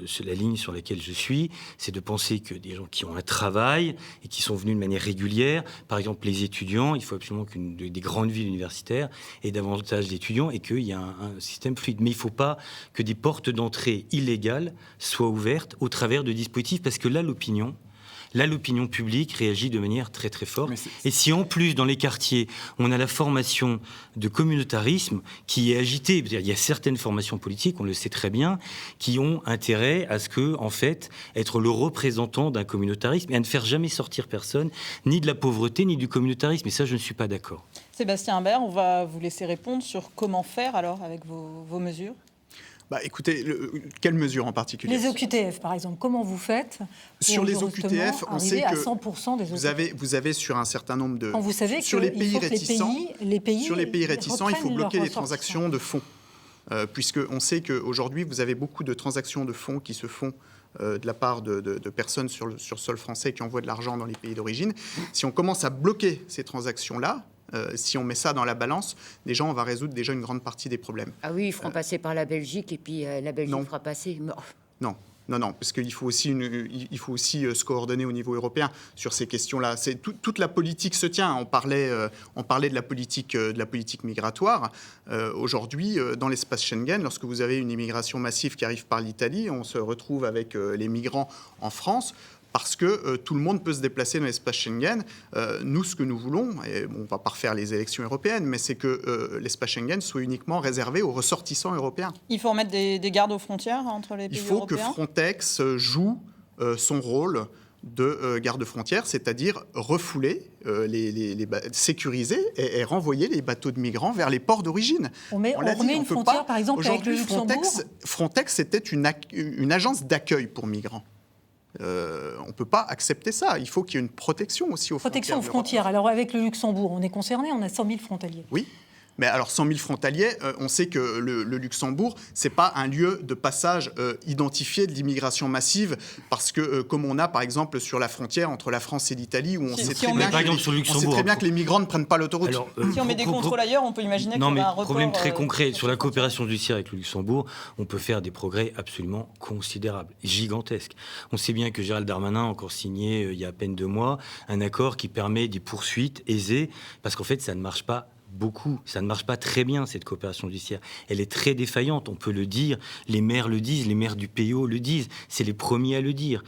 c'est la ligne sur laquelle je suis, c'est de penser que des gens qui ont un travail et qui sont venus de manière régulière, par exemple les étudiants, il faut absolument des grandes villes universitaires aient davantage d'étudiants et qu'il y ait un système fluide. Mais il ne faut pas que des portes d'entrée illégales soient ouvertes au travers de dispositifs, parce que là, l'opinion publique réagit de manière très très forte. Et si en plus, dans les quartiers, on a la formation de communautarisme qui est agitée, il y a certaines formations politiques, on le sait très bien, qui ont intérêt à ce que, en fait, être le représentant d'un communautarisme et à ne faire jamais sortir personne, ni de la pauvreté, ni du communautarisme. Et ça, je ne suis pas d'accord. Sébastien Imbert, on va vous laisser répondre sur comment faire alors avec vos mesures. Écoutez, quelles mesures en particulier? Les OQTF, par exemple, comment vous faites pour sur les OQTF, on sait à que 100% des OQTF. vous avez sur un certain nombre de... Quand vous savez sur que les pays réticents, sur les pays réticents, il faut reprennent bloquer leurs les transactions de fonds. Puisqu'on sait qu'aujourd'hui, vous avez beaucoup de transactions de fonds qui se font de la part de personnes sur le sol français qui envoient de l'argent dans les pays d'origine. Si on commence à bloquer ces transactions-là, si on met ça dans la balance, déjà, on va résoudre déjà une grande partie des problèmes. Ah oui, ils feront passer par la Belgique et puis la Belgique fera passer. Non, parce qu'il faut aussi, se coordonner au niveau européen sur ces questions-là. Toute la politique se tient. On parlait de la politique migratoire. Aujourd'hui, dans l'espace Schengen, lorsque vous avez une immigration massive qui arrive par l'Italie, on se retrouve avec les migrants en France. Parce que tout le monde peut se déplacer dans l'espace Schengen. Nous, ce que nous voulons, et on ne va pas refaire les élections européennes, mais c'est que l'espace Schengen soit uniquement réservé aux ressortissants européens. Il faut remettre des gardes aux frontières entre les pays européens. Il faut que Frontex joue son rôle de garde-frontière, c'est-à-dire refouler, sécuriser et renvoyer les bateaux de migrants vers les ports d'origine. On met une frontière, par exemple, avec le Luxembourg. Frontex, c'était une agence d'accueil pour migrants. On ne peut pas accepter ça. Il faut qu'il y ait une protection aussi aux frontières. Protection aux frontières. Alors avec le Luxembourg, on est concerné, on a 100 000 frontaliers. Oui. Mais alors 100 000 frontaliers, on sait que le Luxembourg, c'est pas un lieu de passage identifié de l'immigration massive, parce que comme on a par exemple sur la frontière entre la France et l'Italie, où on sait très bien que les migrants ne prennent pas l'autoroute. Alors, si on met des contrôles ailleurs, on peut imaginer qu'il y aura un report. Problème très concret sur la coopération judiciaire avec le Luxembourg, on peut faire des progrès absolument considérables, gigantesques. On sait bien que Gérald Darmanin a encore signé il y a à peine 2 mois un accord qui permet des poursuites aisées, parce qu'en fait ça ne marche pas beaucoup. Ça ne marche pas très bien, cette coopération judiciaire. Elle est très défaillante, on peut le dire. Les maires le disent, les maires du PO le disent. C'est les premiers à le dire.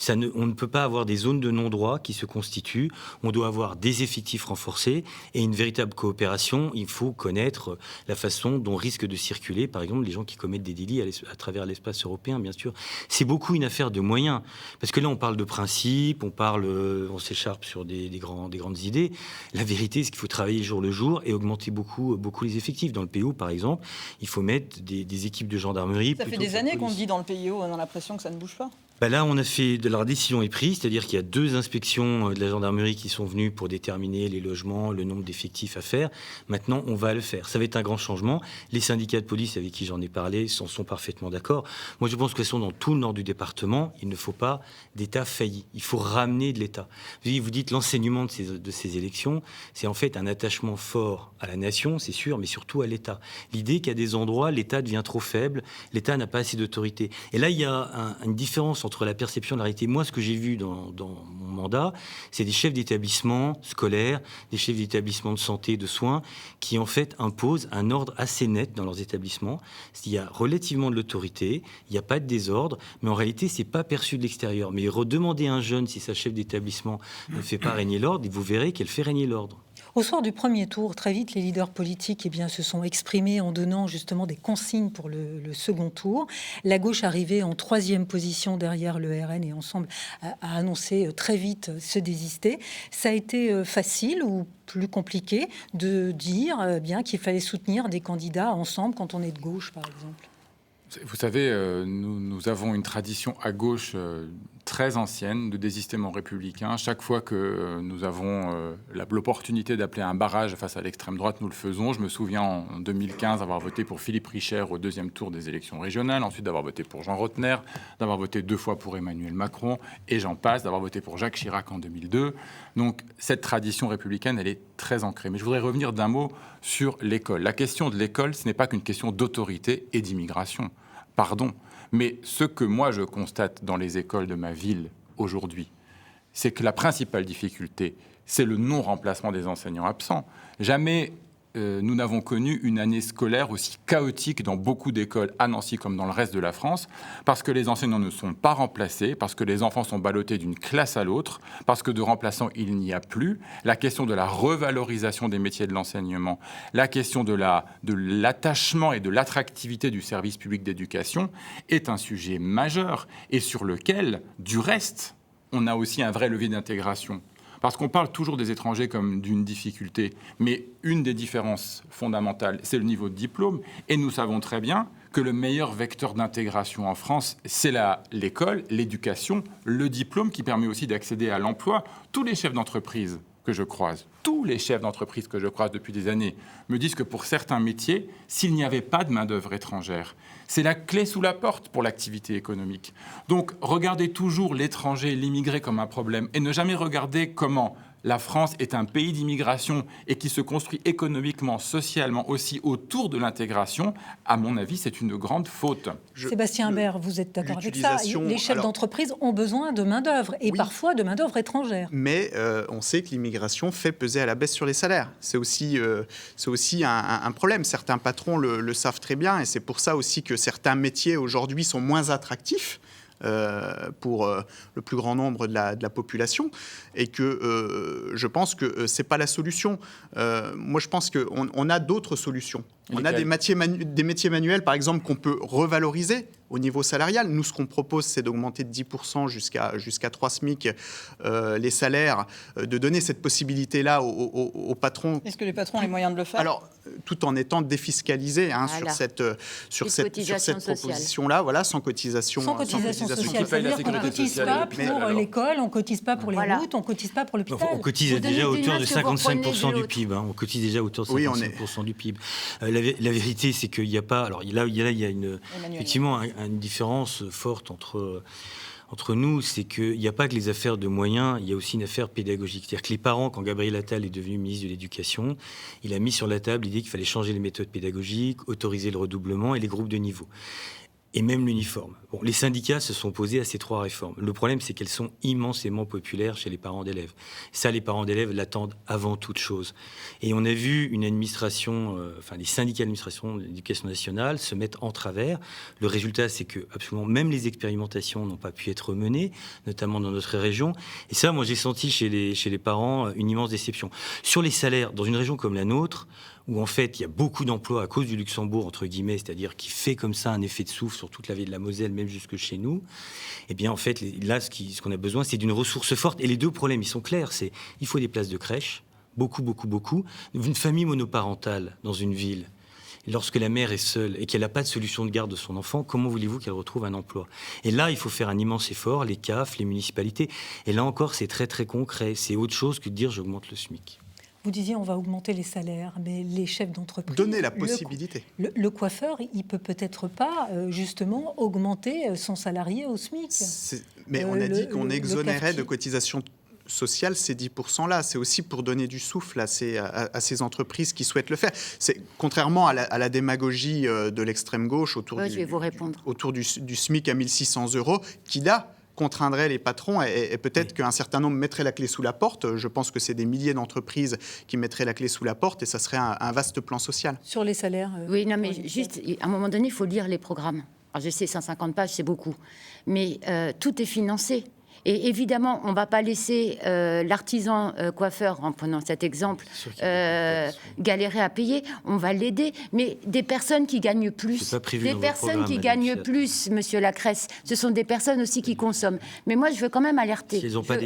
On ne peut pas avoir des zones de non-droit qui se constituent. On doit avoir des effectifs renforcés et une véritable coopération. Il faut connaître la façon dont risquent de circuler, par exemple, les gens qui commettent des délits à travers l'espace européen, bien sûr. C'est beaucoup une affaire de moyens. Parce que là, on parle de principes, on s'écharpe sur des grandes idées. La vérité, c'est qu'il faut travailler jour le jour et augmenter beaucoup les effectifs. Dans le PO, par exemple, il faut mettre des équipes de gendarmerie. Ça fait des années qu'on dit dans le PO, on a l'impression que ça ne bouge pas. Là, on a fait la décision est prise, c'est-à-dire qu'il y a 2 inspections de la gendarmerie qui sont venues pour déterminer les logements, le nombre d'effectifs à faire. Maintenant, on va le faire. Ça va être un grand changement. Les syndicats de police avec qui j'en ai parlé sont parfaitement d'accord. Moi, je pense que dans tout le nord du département, il ne faut pas d'État failli. Il faut ramener de l'État. Vous dites l'enseignement de ces élections, c'est en fait un attachement fort à la nation, c'est sûr, mais surtout à l'État. L'idée qu'il y a des endroits, l'État devient trop faible, l'État n'a pas assez d'autorité. Et là, il y a une différence entre la perception et la réalité. Moi, ce que j'ai vu dans mon mandat, c'est des chefs d'établissement scolaires, des chefs d'établissement de santé, de soins, qui en fait imposent un ordre assez net dans leurs établissements. Il y a relativement de l'autorité, il n'y a pas de désordre, mais en réalité, c'est pas perçu de l'extérieur. Mais redemandez à un jeune si sa chef d'établissement ne fait pas régner l'ordre, et vous verrez qu'elle fait régner l'ordre. Au soir du premier tour, très vite, les leaders politiques se sont exprimés en donnant justement des consignes pour le second tour. La gauche arrivait en 3e position derrière le RN et Ensemble a annoncé très vite se désister. Ça a été facile ou plus compliqué de dire qu'il fallait soutenir des candidats ensemble quand on est de gauche, par exemple? Vous savez, nous avons une tradition à gauche très ancienne de désistement républicain. Chaque fois que nous avons l'opportunité d'appeler un barrage face à l'extrême droite, nous le faisons. Je me souviens en 2015 avoir voté pour Philippe Richer au 2e tour des élections régionales, ensuite d'avoir voté pour Jean Rotner, d'avoir voté 2 fois pour Emmanuel Macron, et j'en passe, d'avoir voté pour Jacques Chirac en 2002. Donc cette tradition républicaine, elle est très ancrée. Mais je voudrais revenir d'un mot sur l'école. La question de l'école, ce n'est pas qu'une question d'autorité et d'immigration. Pardon. Mais ce que moi je constate dans les écoles de ma ville aujourd'hui, c'est que la principale difficulté, c'est le non-remplacement des enseignants absents. Jamais nous n'avons connu une année scolaire aussi chaotique dans beaucoup d'écoles à Nancy comme dans le reste de la France, parce que les enseignants ne sont pas remplacés, parce que les enfants sont ballottés d'une classe à l'autre, parce que de remplaçants il n'y a plus. La question de la revalorisation des métiers de l'enseignement, la question de l'attachement et de l'attractivité du service public d'éducation est un sujet majeur et sur lequel, du reste, on a aussi un vrai levier d'intégration. Parce qu'on parle toujours des étrangers comme d'une difficulté, mais une des différences fondamentales, c'est le niveau de diplôme. Et nous savons très bien que le meilleur vecteur d'intégration en France, c'est l'école, l'éducation, le diplôme qui permet aussi d'accéder à l'emploi. Tous les chefs d'entreprise que je croise, depuis des années, me disent que pour certains métiers, s'il n'y avait pas de main-d'œuvre étrangère, c'est la clé sous la porte pour l'activité économique. Donc, regardez toujours l'étranger, l'immigré comme un problème et ne jamais regarder comment la France est un pays d'immigration et qui se construit économiquement, socialement aussi autour de l'intégration. À mon avis, c'est une grande faute. Sébastien Imbert, vous êtes d'accord avec ça? Les chefs d'entreprise ont besoin de main-d'œuvre et parfois de main-d'œuvre étrangère. Mais on sait que l'immigration fait peser à la baisse sur les salaires. C'est aussi un problème. Certains patrons le savent très bien et c'est pour ça aussi que certains métiers aujourd'hui sont moins attractifs pour le plus grand nombre de la population et que je pense que c'est pas la solution. Moi, je pense qu'on a d'autres solutions. On a des métiers manuels, par exemple, qu'on peut revaloriser au niveau salarial. Nous, ce qu'on propose, c'est d'augmenter de 10% jusqu'à 3 SMIC les salaires, de donner cette possibilité-là aux patrons. Est-ce que les patrons ont les moyens de le faire? Alors, tout en étant défiscalisés sur cette proposition-là, voilà, sans cotisation. Sans cotisation sociale, c'est-à-dire qu'on ne cotise pas pour l'école, on ne cotise pas pour les routes, on ne cotise pas pour l'hôpital. On cotise déjà à hauteur de 55% du PIB. On cotise déjà à hauteur de 55% du PIB. La vérité, c'est qu'il n'y a pas... Alors là, il y a effectivement une différence forte entre nous, c'est qu'il n'y a pas que les affaires de moyens, il y a aussi une affaire pédagogique. C'est-à-dire que les parents, quand Gabriel Attal est devenu ministre de l'Éducation, il a mis sur la table l'idée qu'il fallait changer les méthodes pédagogiques, autoriser le redoublement et les groupes de niveau. Et même l'uniforme. Bon, les syndicats se sont opposés à ces 3 réformes. Le problème, c'est qu'elles sont immensément populaires chez les parents d'élèves. Ça, les parents d'élèves l'attendent avant toute chose. Et on a vu une administration, les syndicats d'administration de l'éducation nationale se mettre en travers. Le résultat, c'est que absolument même les expérimentations n'ont pas pu être menées, notamment dans notre région. Et ça, moi, j'ai senti chez les parents une immense déception. Sur les salaires, dans une région comme la nôtre, où en fait il y a beaucoup d'emplois à cause du Luxembourg, entre guillemets, c'est-à-dire qui fait comme ça un effet de souffle sur toute la vallée de la Moselle, même jusque chez nous, eh bien en fait, là, ce qu'on a besoin, c'est d'une ressource forte. Et les 2 problèmes, ils sont clairs, c'est il faut des places de crèche, beaucoup. Une famille monoparentale dans une ville, lorsque la mère est seule et qu'elle n'a pas de solution de garde de son enfant, comment voulez-vous qu'elle retrouve un emploi? Et là, il faut faire un immense effort, les CAF, les municipalités. Et là encore, c'est très très concret. C'est autre chose que de dire j'augmente le SMIC. Vous disiez on va augmenter les salaires, mais les chefs d'entreprise... Donner la possibilité. Le coiffeur, il peut-être pas, justement, augmenter son salarié au SMIC. Mais on a dit qu'on exonérait de cotisations sociales ces 10%-là. C'est aussi pour donner du souffle à ces entreprises qui souhaitent le faire. C'est, contrairement à la démagogie de l'extrême gauche autour du SMIC à 1 600 €, qui là contraindrait les patrons et peut-être qu'un certain nombre mettraient la clé sous la porte. Je pense que c'est des milliers d'entreprises qui mettraient la clé sous la porte et ça serait un vaste plan social. Sur les salaires Oui, non, mais juste, à un moment donné, il faut lire les programmes. Alors, je sais, 150 pages, c'est beaucoup. Mais tout est financé. Et évidemment, on ne va pas laisser l'artisan coiffeur, en prenant cet exemple, galérer à payer. On va l'aider. Mais des personnes qui gagnent plus, des personnes qui gagnent plus, Monsieur Lacresse, ce sont des personnes aussi qui consomment. Mais moi, je veux quand même alerter.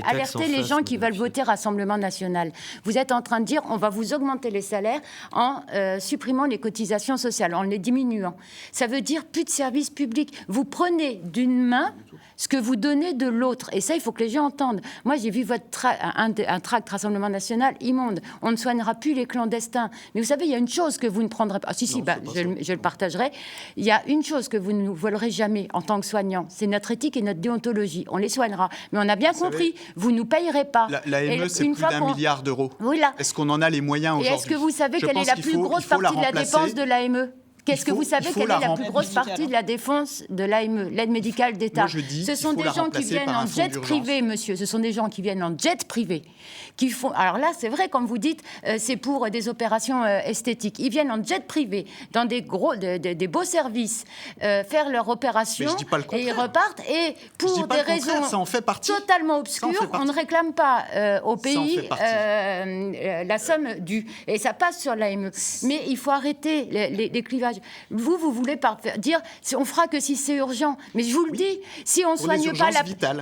Alerter les gens qui veulent voter Rassemblement national. Vous êtes en train de dire, on va vous augmenter les salaires en supprimant les cotisations sociales, en les diminuant. Ça veut dire plus de services publics. Vous prenez d'une main ce que vous donnez de l'autre. Et ça, il faut que les gens entendent. Moi, j'ai vu un tract Rassemblement national immonde. On ne soignera plus les clandestins. Mais vous savez, il y a une chose que vous ne prendrez pas. Ah, si, je le partagerai. Il y a une chose que vous ne nous volerez jamais en tant que soignant. C'est notre éthique et notre déontologie. On les soignera. Mais on a bien compris, vous ne nous payerez pas. L'AME, c'est plus d'1 milliard d'euros. Voilà. Est-ce qu'on en a les moyens aujourd'hui? Et est-ce que vous savez quelle est la plus grosse partie de la dépense de l'AME? Qu'est-ce que vous savez quelle est la plus grosse partie de la défense de l'AME, l'aide médicale d'État? Ce sont des gens qui viennent en jet privé, monsieur. Ce sont des gens qui viennent en jet privé. Qui font... Alors là, c'est vrai, comme vous dites, c'est pour des opérations esthétiques. Ils viennent en jet privé, dans des beaux services, faire leur opération, et ils repartent. Et pour des raisons totalement obscures, on ne réclame pas au pays la somme due. Et ça passe sur l'AME. Mais il faut arrêter les clivages. Vous voulez dire, on fera que si c'est urgent. Mais je vous le dis, si on soigne pas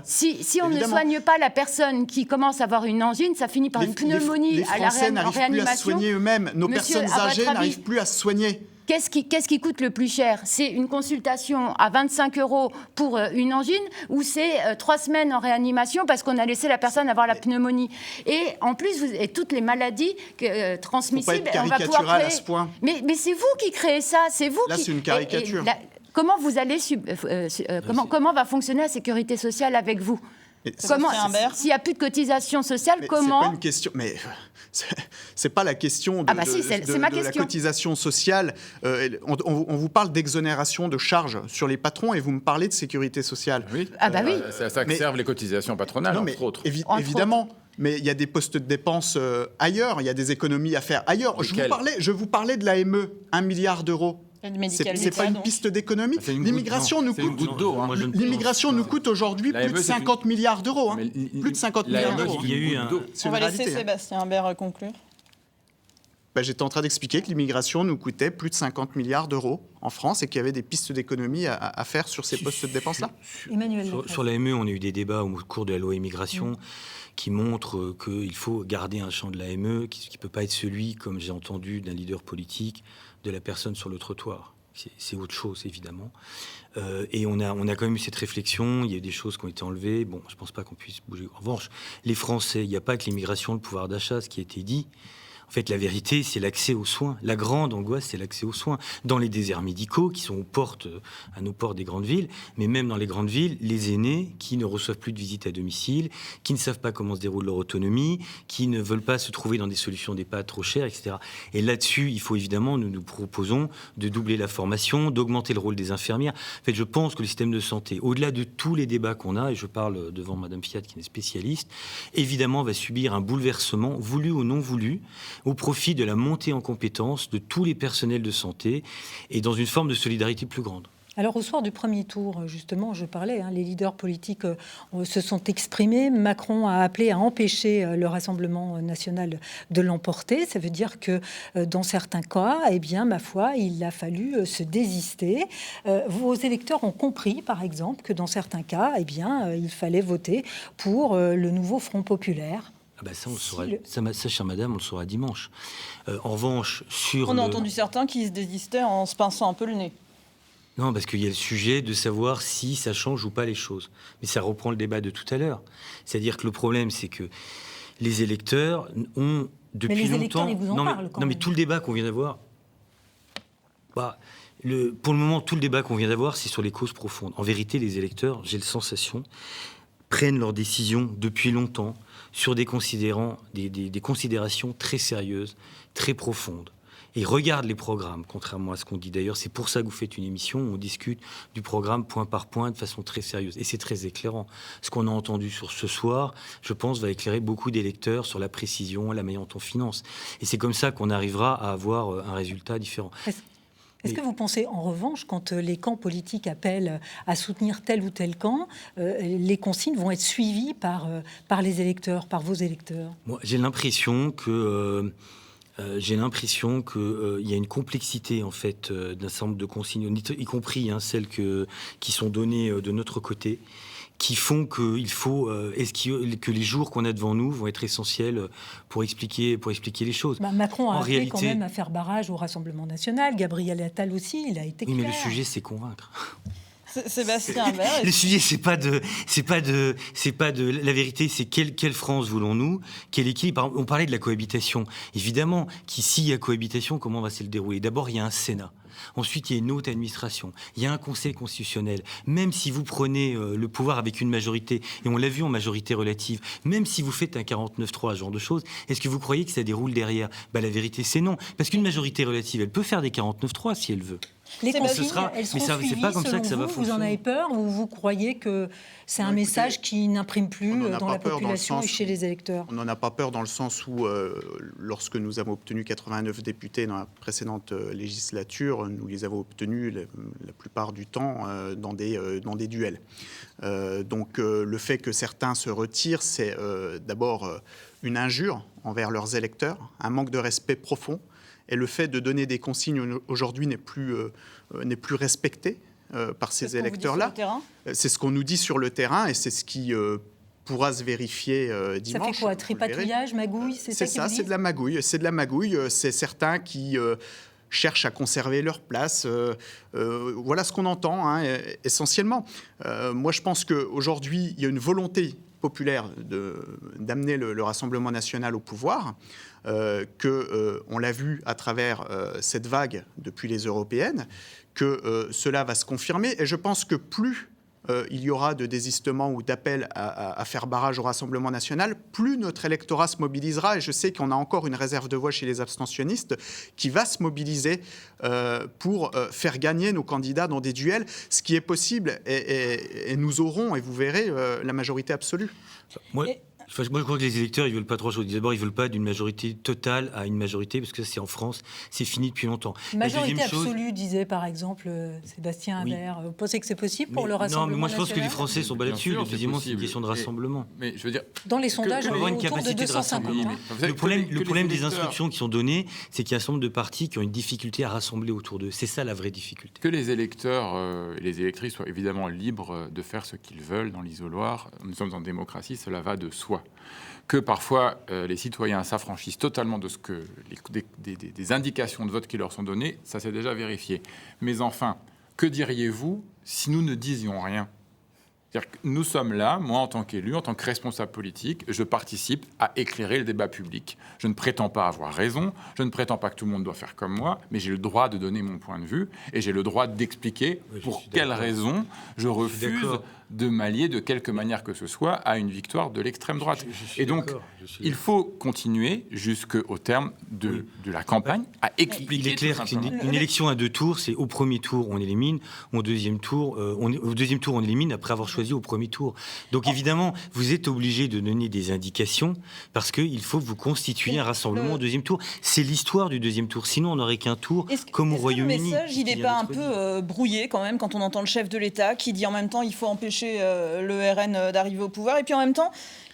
si on ne soigne pas la personne qui commence à avoir une angine, ça finit par une pneumonie à la réanimation. Les Français n'arrivent plus à se soigner eux-mêmes. Nos personnes âgées n'arrivent plus à se soigner. Qu'est-ce qui coûte le plus cher? C'est une consultation à 25 € pour une angine, ou c'est 3 semaines en réanimation parce qu'on a laissé la personne avoir la pneumonie? Et en plus, et toutes les maladies transmissibles, on va pouvoir créer... à ce point. Mais c'est vous qui créez ça, c'est vous Là, c'est une caricature. Comment vous allez comment va fonctionner la sécurité sociale avec vous? S'il n'y a plus de cotisation sociale, comment? C'est pas une question. Mais c'est pas la question de la cotisation sociale. On vous parle d'exonération de charges sur les patrons et vous me parlez de sécurité sociale. Oui. Oui. Ça serve les cotisations patronales, entre autres. Évidemment. Mais il y a des postes de dépenses ailleurs. Il y a des économies à faire ailleurs. Je vous parlais de l'AME, 1 milliard d'euros. C'est pas une piste d'économie. L'immigration nous coûte aujourd'hui plus de 50 milliards d'euros. Plus de 50 milliards d'euros. On va laisser Sébastien Imbert conclure. J'étais en train d'expliquer que l'immigration nous coûtait plus de 50 milliards d'euros en France et qu'il y avait des pistes d'économie à faire sur ces postes de dépenses-là. Sur l'AME, on a eu des débats au cours de la loi immigration qui montrent qu'il faut garder un champ de l'AME qui ne peut pas être celui, comme j'ai entendu, d'un leader politique, de la personne sur le trottoir. C'est autre chose, évidemment. Et on a quand même eu cette réflexion. Il y a eu des choses qui ont été enlevées. Bon, je ne pense pas qu'on puisse bouger. En revanche, les Français, il n'y a pas que l'immigration, le pouvoir d'achat, ce qui a été dit. En fait, la vérité, c'est l'accès aux soins. La grande angoisse, c'est l'accès aux soins. Dans les déserts médicaux, qui sont à nos portes des grandes villes, mais même dans les grandes villes, les aînés qui ne reçoivent plus de visites à domicile, qui ne savent pas comment se déroule leur autonomie, qui ne veulent pas se trouver dans des solutions d'EHPAD trop chères, etc. Et là-dessus, il faut évidemment, nous proposons de doubler la formation, d'augmenter le rôle des infirmières. En fait, je pense que le système de santé, au-delà de tous les débats qu'on a, et je parle devant Madame Fiat, qui est spécialiste, évidemment va subir un bouleversement, voulu ou non voulu, au profit de la montée en compétences de tous les personnels de santé et dans une forme de solidarité plus grande. Alors au soir du premier tour, justement, je parlais, les leaders politiques se sont exprimés. Macron a appelé à empêcher le Rassemblement national de l'emporter. Ça veut dire que dans certains cas, ma foi, il a fallu se désister. Vos électeurs ont compris, par exemple, que dans certains cas, il fallait voter pour le nouveau Front populaire. Ça, on le saura, ça, chère madame, on le saura dimanche. En revanche, on a entendu certains qui se désistaient en se pinçant un peu le nez. Non, parce qu'il y a le sujet de savoir si ça change ou pas les choses. Mais ça reprend le débat de tout à l'heure. C'est-à-dire que le problème, c'est que les électeurs ont depuis longtemps... Ils vous en parlent, quand même. Mais tout le débat qu'on vient d'avoir... pour le moment, tout le débat qu'on vient d'avoir, c'est sur les causes profondes. En vérité, les électeurs, j'ai la sensation, prennent leurs décisions depuis longtemps sur des considérations très sérieuses, très profondes. Et regardent les programmes, contrairement à ce qu'on dit d'ailleurs. C'est pour ça que vous faites une émission où on discute du programme point par point de façon très sérieuse. Et c'est très éclairant. Ce qu'on a entendu sur ce soir, je pense, va éclairer beaucoup d'électeurs sur la précision, la manière dont on finance. Et c'est comme ça qu'on arrivera à avoir un résultat différent. Est-ce que vous pensez, en revanche, quand les camps politiques appellent à soutenir tel ou tel camp, les consignes vont être suivies par les électeurs, par vos électeurs? Moi, j'ai l'impression que il y a une complexité en fait d'un certain nombre de consignes, y compris celles qui sont données de notre côté, qui font qu'il faut que les jours qu'on a devant nous vont être essentiels pour expliquer les choses. Macron a En appelé réalité, quand même à faire barrage au Rassemblement national. Gabriel Attal aussi, il a été clair. Oui, mais le sujet, c'est convaincre. Sébastien Imbert. Le sujet, c'est pas de la vérité, c'est quelle France voulons-nous, quel équilibre. On parlait de la cohabitation. Évidemment, s'il y a cohabitation, comment va se le dérouler? D'abord, il y a un Sénat. Ensuite, il y a une haute administration. Il y a un Conseil constitutionnel. Même si vous prenez le pouvoir avec une majorité, et on l'a vu en majorité relative, même si vous faites un 49-3, ce genre de choses, est-ce que vous croyez que ça déroule derrière? La vérité, c'est non. Parce qu'une majorité relative, elle peut faire des 49-3 si elle veut. Les consignes, elles mais seront c'est suivies, pas comme ça que ça selon va vous, fonctionner. vous en avez peur ou vous croyez que c'est un Non, écoutez, message qui n'imprime plus on en a dans pas la peur population dans le et sens chez les électeurs? On n'en a pas peur dans le sens où, lorsque nous avons obtenu 89 députés dans la précédente législature, nous les avons obtenus la plupart du temps dans des duels. Donc le fait que certains se retirent, c'est d'abord une injure envers leurs électeurs, un manque de respect profond. Et le fait de donner des consignes aujourd'hui n'est plus respecté par ces électeurs-là. C'est ce qu'on nous dit sur le terrain et c'est ce qui pourra se vérifier dimanche. Ça fait quoi? Tripatouillage, magouille? C'est ça, c'est de la magouille. C'est de la magouille. C'est certains qui cherchent à conserver leur place. Voilà ce qu'on entend essentiellement. Moi, je pense qu'aujourd'hui, il y a une volonté populaire d'amener le Rassemblement national au pouvoir, on l'a vu à travers cette vague depuis les européennes, que cela va se confirmer. Et je pense que plus il y aura de désistements ou d'appels à faire barrage au Rassemblement national, plus notre électorat se mobilisera. Et je sais qu'on a encore une réserve de voix chez les abstentionnistes qui va se mobiliser pour faire gagner nos candidats dans des duels, ce qui est possible. Et nous aurons, et vous verrez, la majorité absolue. Moi, je crois que les électeurs, ils veulent pas trois choses. D'abord, ils veulent pas d'une majorité totale à une majorité, parce que ça, c'est en France, c'est fini depuis longtemps. Majorité absolue, disait par exemple Sébastien Imbert. Oui. Vous pensez que c'est possible pour le Rassemblement national? Non, mais moi je pense que les Français sont pas là-dessus. Deuxièmement, c'est une question de rassemblement. Mais je veux dire, dans les sondages, on est autour de 250. Le problème des instructions qui sont données, c'est qu'il y a un certain nombre de partis qui ont une difficulté à rassembler autour d'eux. C'est ça la vraie difficulté. Que les électeurs et les électrices soient évidemment libres de faire ce qu'ils veulent dans l'isoloir. Nous sommes en démocratie, cela va de soi. Que parfois les citoyens s'affranchissent totalement de ce que des indications de vote qui leur sont données, ça s'est déjà vérifié. Mais enfin, que diriez-vous si nous ne disions rien? C'est-à-dire que nous sommes là, moi en tant qu'élu, en tant que responsable politique, je participe à éclairer le débat public. Je ne prétends pas avoir raison, je ne prétends pas que tout le monde doit faire comme moi, mais j'ai le droit de donner mon point de vue et j'ai le droit d'expliquer pour quelles raisons je refuse de m'allier de quelque manière que ce soit à une victoire de l'extrême droite. Et donc, il faut continuer jusqu'au terme de la campagne à expliquer. Il est clair qu'une élection à deux tours, c'est au premier tour on élimine, au deuxième tour on élimine après avoir choisi au premier tour. Donc évidemment, vous êtes obligé de donner des indications parce qu'il faut que vous constituiez un rassemblement au deuxième tour. C'est l'histoire du deuxième tour. Sinon, on n'aurait qu'un tour comme au Royaume-Uni. Le message, il n'est pas un peu brouillé quand même quand on entend le chef de l'État qui dit en même temps il faut empêcher le RN d'arriver au pouvoir et puis en même temps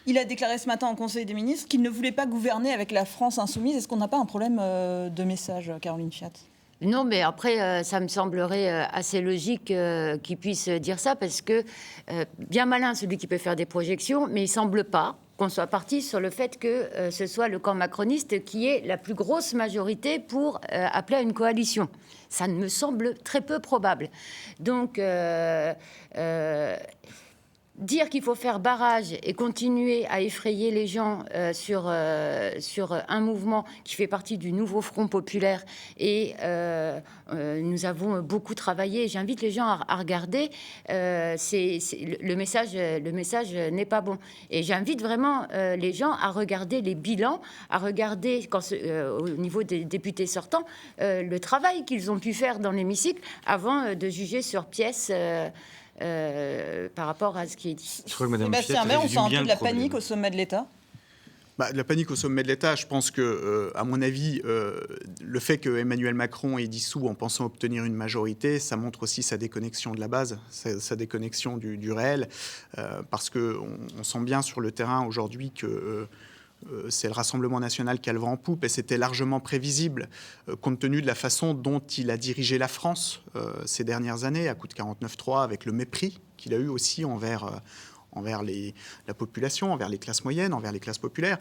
il a déclaré ce matin au Conseil des ministres qu'il ne voulait pas gouverner avec la France insoumise. Est-ce qu'on n'a pas un problème de message, Caroline Fiat? Non, mais après, ça me semblerait assez logique qu'il puisse dire ça, parce que bien malin celui qui peut faire des projections, mais il semble pas qu'on soit parti sur le fait que ce soit le camp macroniste qui ait la plus grosse majorité pour appeler à une coalition. Ça me semble très peu probable. Donc, dire qu'il faut faire barrage et continuer à effrayer les gens sur un mouvement qui fait partie du nouveau Front populaire, et nous avons beaucoup travaillé. J'invite les gens à regarder. Le message n'est pas bon. Et j'invite vraiment les gens à regarder les bilans, à regarder au niveau des députés sortants le travail qu'ils ont pu faire dans l'hémicycle avant de juger sur pièce. Par rapport à ce qui est dit. Sébastien Imbert, on sent un peu de la panique au sommet de l'État. La panique au sommet de l'État, je pense que, à mon avis, le fait que Emmanuel Macron ait dissous en pensant obtenir une majorité, ça montre aussi sa déconnexion de la base, sa déconnexion du réel, parce qu'on sent bien sur le terrain aujourd'hui que c'est le Rassemblement national qui a le vent en poupe, et c'était largement prévisible, compte tenu de la façon dont il a dirigé la France ces dernières années, à coup de 49.3, avec le mépris qu'il a eu aussi envers la population, envers les classes moyennes, envers les classes populaires.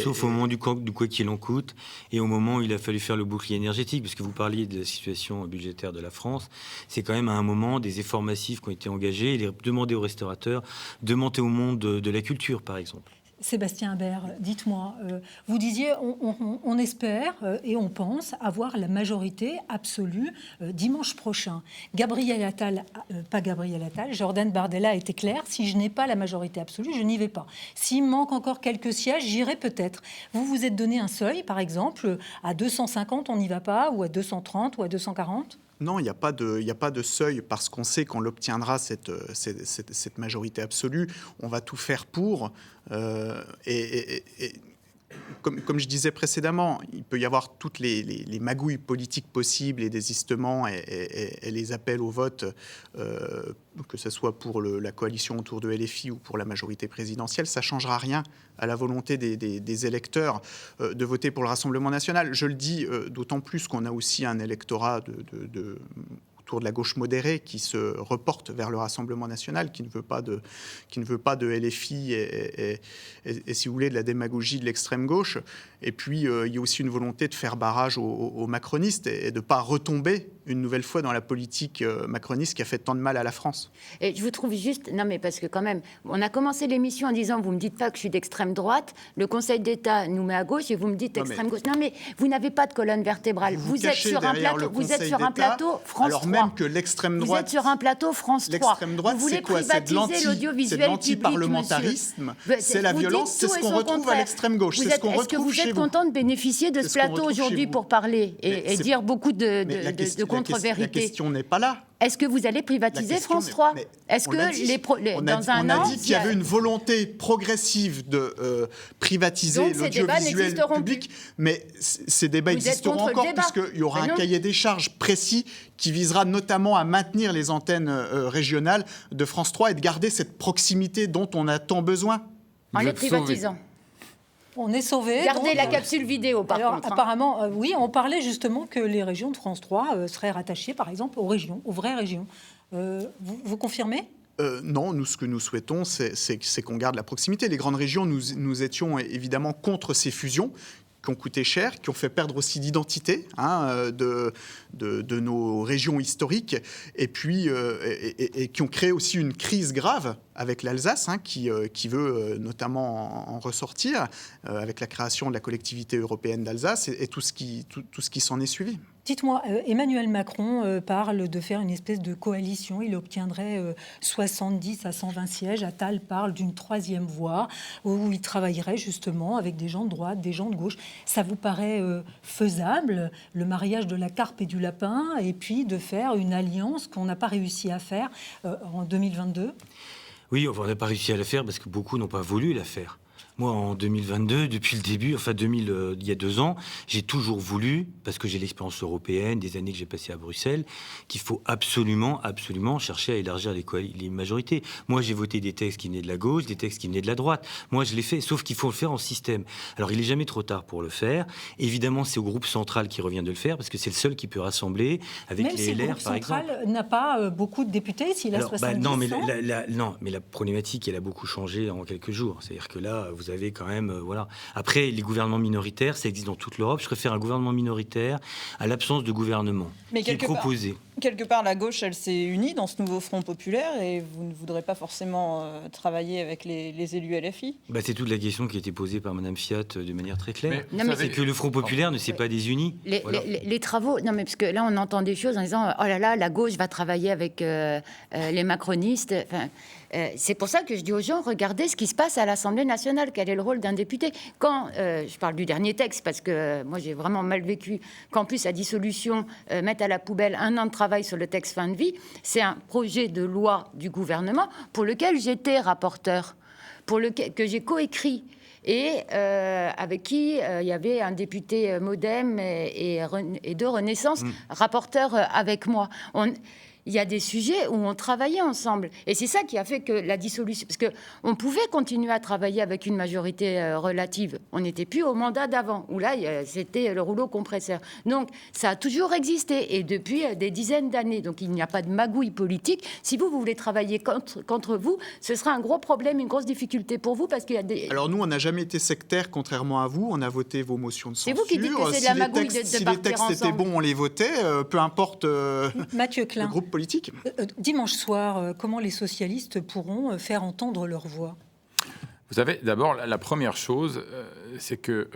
Sauf au moment du quoi qu'il en coûte, et au moment où il a fallu faire le bouclier énergétique, parce que vous parliez de la situation budgétaire de la France, c'est quand même à un moment des efforts massifs qui ont été engagés, et demander aux restaurateurs de monter au monde de la culture, par exemple. Sébastien Habert, dites-moi, vous disiez on espère et on pense avoir la majorité absolue dimanche prochain. Jordan Bardella a été clair, si je n'ai pas la majorité absolue, je n'y vais pas. S'il manque encore quelques sièges, j'irai peut-être. Vous vous êtes donné un seuil, par exemple, à 250 on n'y va pas, ou à 230 ou à 240 ? Non, il n'y a pas de seuil, parce qu'on sait qu'on l'obtiendra, cette majorité absolue. On va tout faire pour. Comme je disais précédemment, il peut y avoir toutes les magouilles politiques possibles, les désistements et les appels au vote, que ce soit pour la coalition autour de LFI ou pour la majorité présidentielle. Ça ne changera rien à la volonté des électeurs de voter pour le Rassemblement national. Je le dis d'autant plus qu'on a aussi un électorat autour de la gauche modérée qui se reporte vers le Rassemblement national, qui ne veut pas de LFI et si vous voulez, de la démagogie de l'extrême gauche. Et puis, il y a aussi une volonté de faire barrage aux macronistes et de ne pas retomber une nouvelle fois dans la politique macroniste qui a fait tant de mal à la France. Et je vous trouve juste... Non, mais parce que quand même, on a commencé l'émission en disant, vous ne me dites pas que je suis d'extrême droite, le Conseil d'État nous met à gauche et vous me dites extrême gauche. Non, mais vous n'avez pas de colonne vertébrale. Vous êtes sur un plateau France 3. Alors même que l'extrême droite... Vous êtes sur un plateau France 3. L'extrême droite, c'est quoi? C'est de l'anti-parlementarisme, c'est la violence, c'est ce qu'on retrouve à l'extrême gauche. C'est ce qu'on retrouve chez vous. Est-ce que vous êtes content de bénéficier de ce plateau aujourd'hui pour parler et dire beaucoup de contre-vérités? La question n'est pas là. Est-ce que vous allez privatiser France 3? Est-ce que dans un an... On a dit qu'il y avait une volonté progressive de privatiser l'audiovisuel public, mais ces débats existeront encore, puisqu'il y aura un cahier des charges précis qui visera notamment à maintenir les antennes régionales de France 3 et de garder cette proximité dont on a tant besoin. En les privatisant. On est sauvés. Gardez la capsule vidéo, par contre. Apparemment, oui, on parlait justement que les régions de France 3 seraient rattachées, par exemple, aux régions, aux vraies régions. Vous confirmez ? Non, nous, ce que nous souhaitons, c'est qu'on garde la proximité. Les grandes régions, nous étions évidemment contre ces fusions qui ont coûté cher, qui ont fait perdre aussi d'identité de nos régions historiques, et puis et qui ont créé aussi une crise grave avec l'Alsace, qui veut notamment en ressortir, avec la création de la collectivité européenne d'Alsace et tout ce qui s'en est suivi. Dites-moi, Emmanuel Macron parle de faire une espèce de coalition. Il obtiendrait 70 à 120 sièges. Attal parle d'une troisième voie où il travaillerait justement avec des gens de droite, des gens de gauche. Ça vous paraît faisable, le mariage de la carpe et du lapin, et puis de faire une alliance qu'on n'a pas réussi à faire en 2022 ? Oui, on n'a pas réussi à la faire parce que beaucoup n'ont pas voulu la faire. Moi, en 2022, depuis le début, il y a 2 ans, j'ai toujours voulu, parce que j'ai l'expérience européenne, des années que j'ai passées à Bruxelles, qu'il faut absolument chercher à élargir les majorités. Moi, j'ai voté des textes qui venaient de la gauche, des textes qui venaient de la droite. Moi, je l'ai fait, sauf qu'il faut le faire en système. Alors, il n'est jamais trop tard pour le faire. Évidemment, c'est au groupe central qui revient de le faire, parce que c'est le seul qui peut rassembler avec même les LR, par exemple. Même si le groupe central n'a pas beaucoup de députés, s'il a 70 non, mais la problématique, elle a beaucoup changé en quelques jours. C'est-à-dire que là, vous avez quand même... Après, les gouvernements minoritaires, ça existe dans toute l'Europe. Je préfère un gouvernement minoritaire à l'absence de gouvernement qui est proposé. Quelque part, la gauche, elle s'est unie dans ce nouveau Front populaire et vous ne voudrez pas forcément travailler avec les élus LFI. C'est toute la question qui a été posée par Mme Fiat de manière très claire. C'est que le Front populaire ne s'est pas désuni. Les travaux... Non, mais parce que là, on entend des choses en disant « Oh là là, la gauche va travailler avec les macronistes ». C'est pour ça que je dis aux gens, regardez ce qui se passe à l'Assemblée nationale, quel est le rôle d'un député. Quand, je parle du dernier texte, parce que moi j'ai vraiment mal vécu, qu'en plus la dissolution mette à la poubelle 1 an de travail sur le texte fin de vie, c'est un projet de loi du gouvernement pour lequel j'étais rapporteur, que j'ai coécrit. et avec qui il y avait un député MoDem et de Renaissance, rapporteur avec moi. Il y a des sujets où on travaillait ensemble. Et c'est ça qui a fait que la dissolution... Parce qu'on pouvait continuer à travailler avec une majorité relative. On n'était plus au mandat d'avant, où là, c'était le rouleau compresseur. Donc, ça a toujours existé, et depuis des dizaines d'années. Donc, il n'y a pas de magouille politique. Si vous voulez travailler contre vous, ce sera un gros problème, une grosse difficulté pour vous, parce qu'il y a des... Alors, nous, on n'a jamais été sectaires, contrairement à vous. On a voté vos motions de censure. C'est vous qui dites que c'est de la magouille de si partir les textes étaient ensemble. bons, on les votait, peu importe Mathieu Klein. le groupe politique. Dimanche soir, comment les socialistes pourront faire entendre leur voix? Vous savez, d'abord, la première chose, c'est que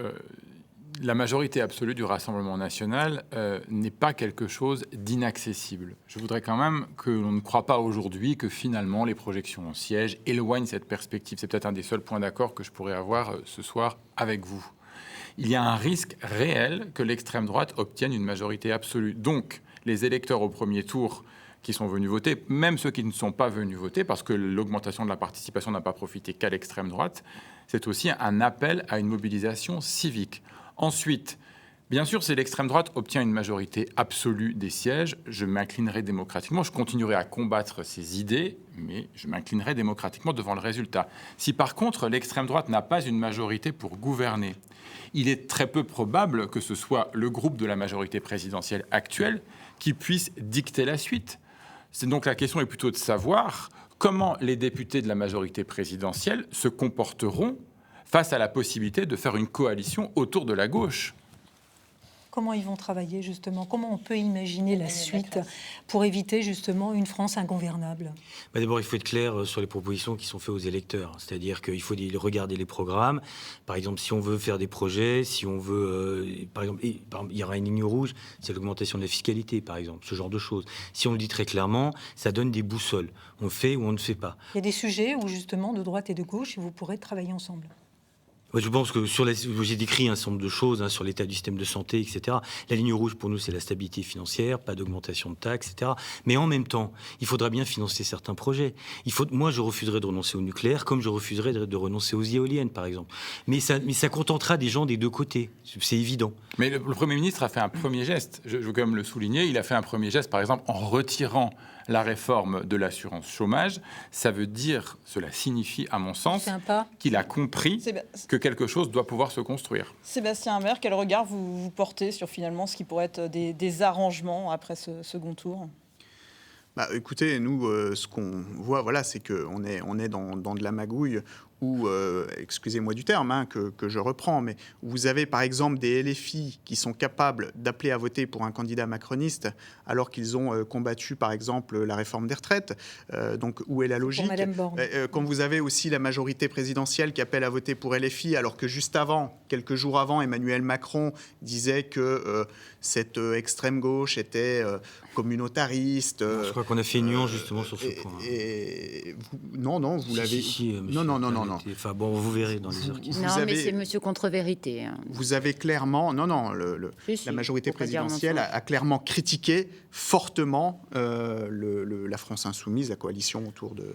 la majorité absolue du Rassemblement national n'est pas quelque chose d'inaccessible. Je voudrais quand même que l'on ne croit pas aujourd'hui que finalement les projections en siège éloignent cette perspective. C'est peut-être un des seuls points d'accord que je pourrais avoir ce soir avec vous. Il y a un risque réel que l'extrême droite obtienne une majorité absolue. Donc, les électeurs au premier tour qui sont venus voter, même ceux qui ne sont pas venus voter, parce que l'augmentation de la participation n'a pas profité qu'à l'extrême droite, c'est aussi un appel à une mobilisation civique. Ensuite, bien sûr, si l'extrême droite obtient une majorité absolue des sièges, je m'inclinerai démocratiquement, je continuerai à combattre ses idées, mais je m'inclinerai démocratiquement devant le résultat. Si par contre l'extrême droite n'a pas une majorité pour gouverner, il est très peu probable que ce soit le groupe de la majorité présidentielle actuelle qui puisse dicter la suite. C'est donc la question est plutôt de savoir comment les députés de la majorité présidentielle se comporteront face à la possibilité de faire une coalition autour de la gauche. Comment ils vont travailler, justement? Comment on peut imaginer la suite pour éviter, justement, une France ingouvernable? D'abord, il faut être clair sur les propositions qui sont faites aux électeurs. C'est-à-dire qu'il faut regarder les programmes. Par exemple, si on veut faire des projets, si on veut... par exemple, il y aura une ligne rouge, c'est l'augmentation de la fiscalité, par exemple, ce genre de choses. Si on le dit très clairement, ça donne des boussoles. On fait ou on ne fait pas. Il y a des sujets où, justement, de droite et de gauche, vous pourrez travailler ensemble. Je pense que j'ai décrit un certain nombre de choses sur l'état du système de santé, etc. La ligne rouge, pour nous, c'est la stabilité financière, pas d'augmentation de taxes, etc. Mais en même temps, il faudra bien financer certains projets. Moi, je refuserais de renoncer au nucléaire, comme je refuserais de renoncer aux éoliennes, par exemple. Mais ça contentera des gens des deux côtés, c'est évident. Mais le Premier ministre a fait un premier geste. Je veux quand même le souligner. Il a fait un premier geste, par exemple, en retirant la réforme de l'assurance chômage. Ça veut dire, cela signifie, à mon sens, qu'il a compris que quelque chose doit pouvoir se construire. Sébastien Imbert, quel regard vous portez sur finalement ce qui pourrait être des arrangements après ce second tour? Écoutez, nous, ce qu'on voit, voilà, c'est qu'on est dans de la magouille où, excusez-moi du terme, que je reprends, mais vous avez par exemple des LFI qui sont capables d'appeler à voter pour un candidat macroniste alors qu'ils ont combattu par exemple la réforme des retraites. Donc où est la logique? Quand vous avez aussi la majorité présidentielle qui appelle à voter pour LFI alors que juste avant, quelques jours avant, Emmanuel Macron disait que cette extrême gauche était communautariste. Je crois qu'on a fait une nuance justement sur ce point. Non, vous l'avez... Non. Enfin bon, vous verrez dans les heures qui viennent. Non, mais c'est monsieur contre-vérité. Vous avez clairement... la majorité présidentielle a clairement critiqué fortement la France insoumise, la coalition autour de...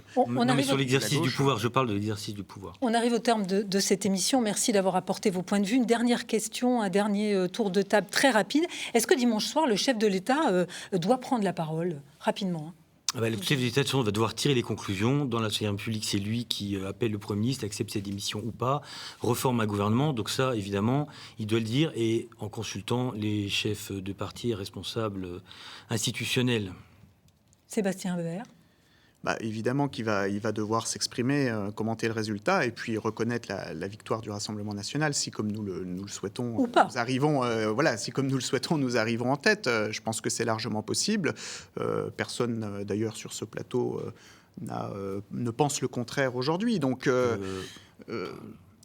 mais sur l'exercice du pouvoir, je parle de l'exercice du pouvoir. On arrive au terme de cette émission. Merci d'avoir apporté vos points de vue. Une dernière question, un dernier tour de table très rapide. Est-ce que dimanche soir, le chef de l'État doit prendre la parole rapidement? Le chef de l'État va devoir tirer les conclusions. Dans la République publique, c'est lui qui appelle le Premier ministre, accepte sa démission ou pas, reforme un gouvernement. Donc ça, évidemment, il doit le dire, et en consultant les chefs de parti et responsables institutionnels. Sébastien Imbert. Évidemment qu'il va devoir s'exprimer, commenter le résultat et puis reconnaître la victoire du Rassemblement national si, comme nous le souhaitons, ou pas. nous arrivons, si comme nous le souhaitons, nous arrivons en tête. Je pense que c'est largement possible. Personne, d'ailleurs, sur ce plateau ne pense le contraire aujourd'hui. Donc...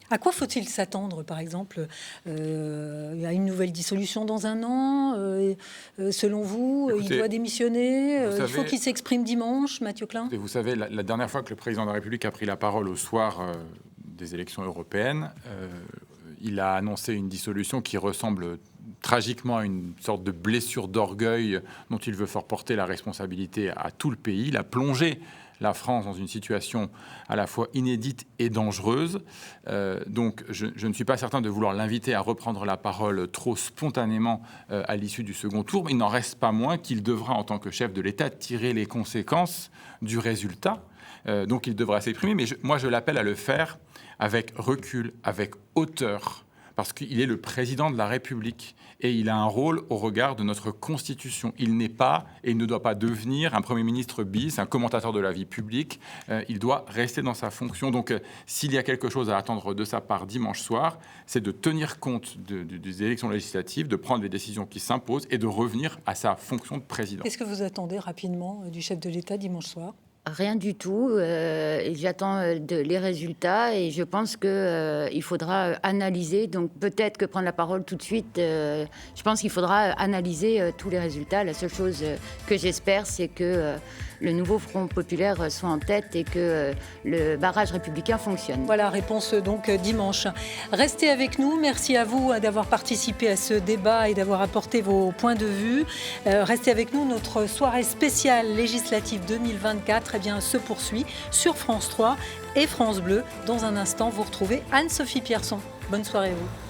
À quoi faut-il s'attendre, par exemple, à une nouvelle dissolution dans un an? Selon vous, écoutez, il doit démissionner? Il faut qu'il s'exprime dimanche, Mathieu Klein? Vous savez, la dernière fois que le président de la République a pris la parole au soir des élections européennes, il a annoncé une dissolution qui ressemble tragiquement à une sorte de blessure d'orgueil dont il veut faire porter la responsabilité à tout le pays. Il a plongé la France dans une situation à la fois inédite et dangereuse. Donc je ne suis pas certain de vouloir l'inviter à reprendre la parole trop spontanément à l'issue du second tour, mais il n'en reste pas moins qu'il devra, en tant que chef de l'État, tirer les conséquences du résultat. Donc il devra s'exprimer, mais moi je l'appelle à le faire avec recul, avec hauteur, parce qu'il est le président de la République et il a un rôle au regard de notre Constitution. Il n'est pas et il ne doit pas devenir un Premier ministre bis, un commentateur de la vie publique. Il doit rester dans sa fonction. Donc s'il y a quelque chose à attendre de sa part dimanche soir, c'est de tenir compte des élections législatives, de prendre les décisions qui s'imposent et de revenir à sa fonction de président. Qu'est-ce que vous attendez rapidement du chef de l'État dimanche soir ? Rien du tout. Et j'attends les résultats et je pense qu'il faudra analyser. Donc peut-être que prendre la parole tout de suite, je pense qu'il faudra analyser tous les résultats. La seule chose que j'espère, c'est que le nouveau Front populaire soit en tête et que le barrage républicain fonctionne. Voilà, réponse donc dimanche. Restez avec nous. Merci à vous d'avoir participé à ce débat et d'avoir apporté vos points de vue. Restez avec nous. Notre soirée spéciale législative 2024 se poursuit sur France 3 et France Bleu. Dans un instant, vous retrouvez Anne-Sophie Pierson. Bonne soirée à vous.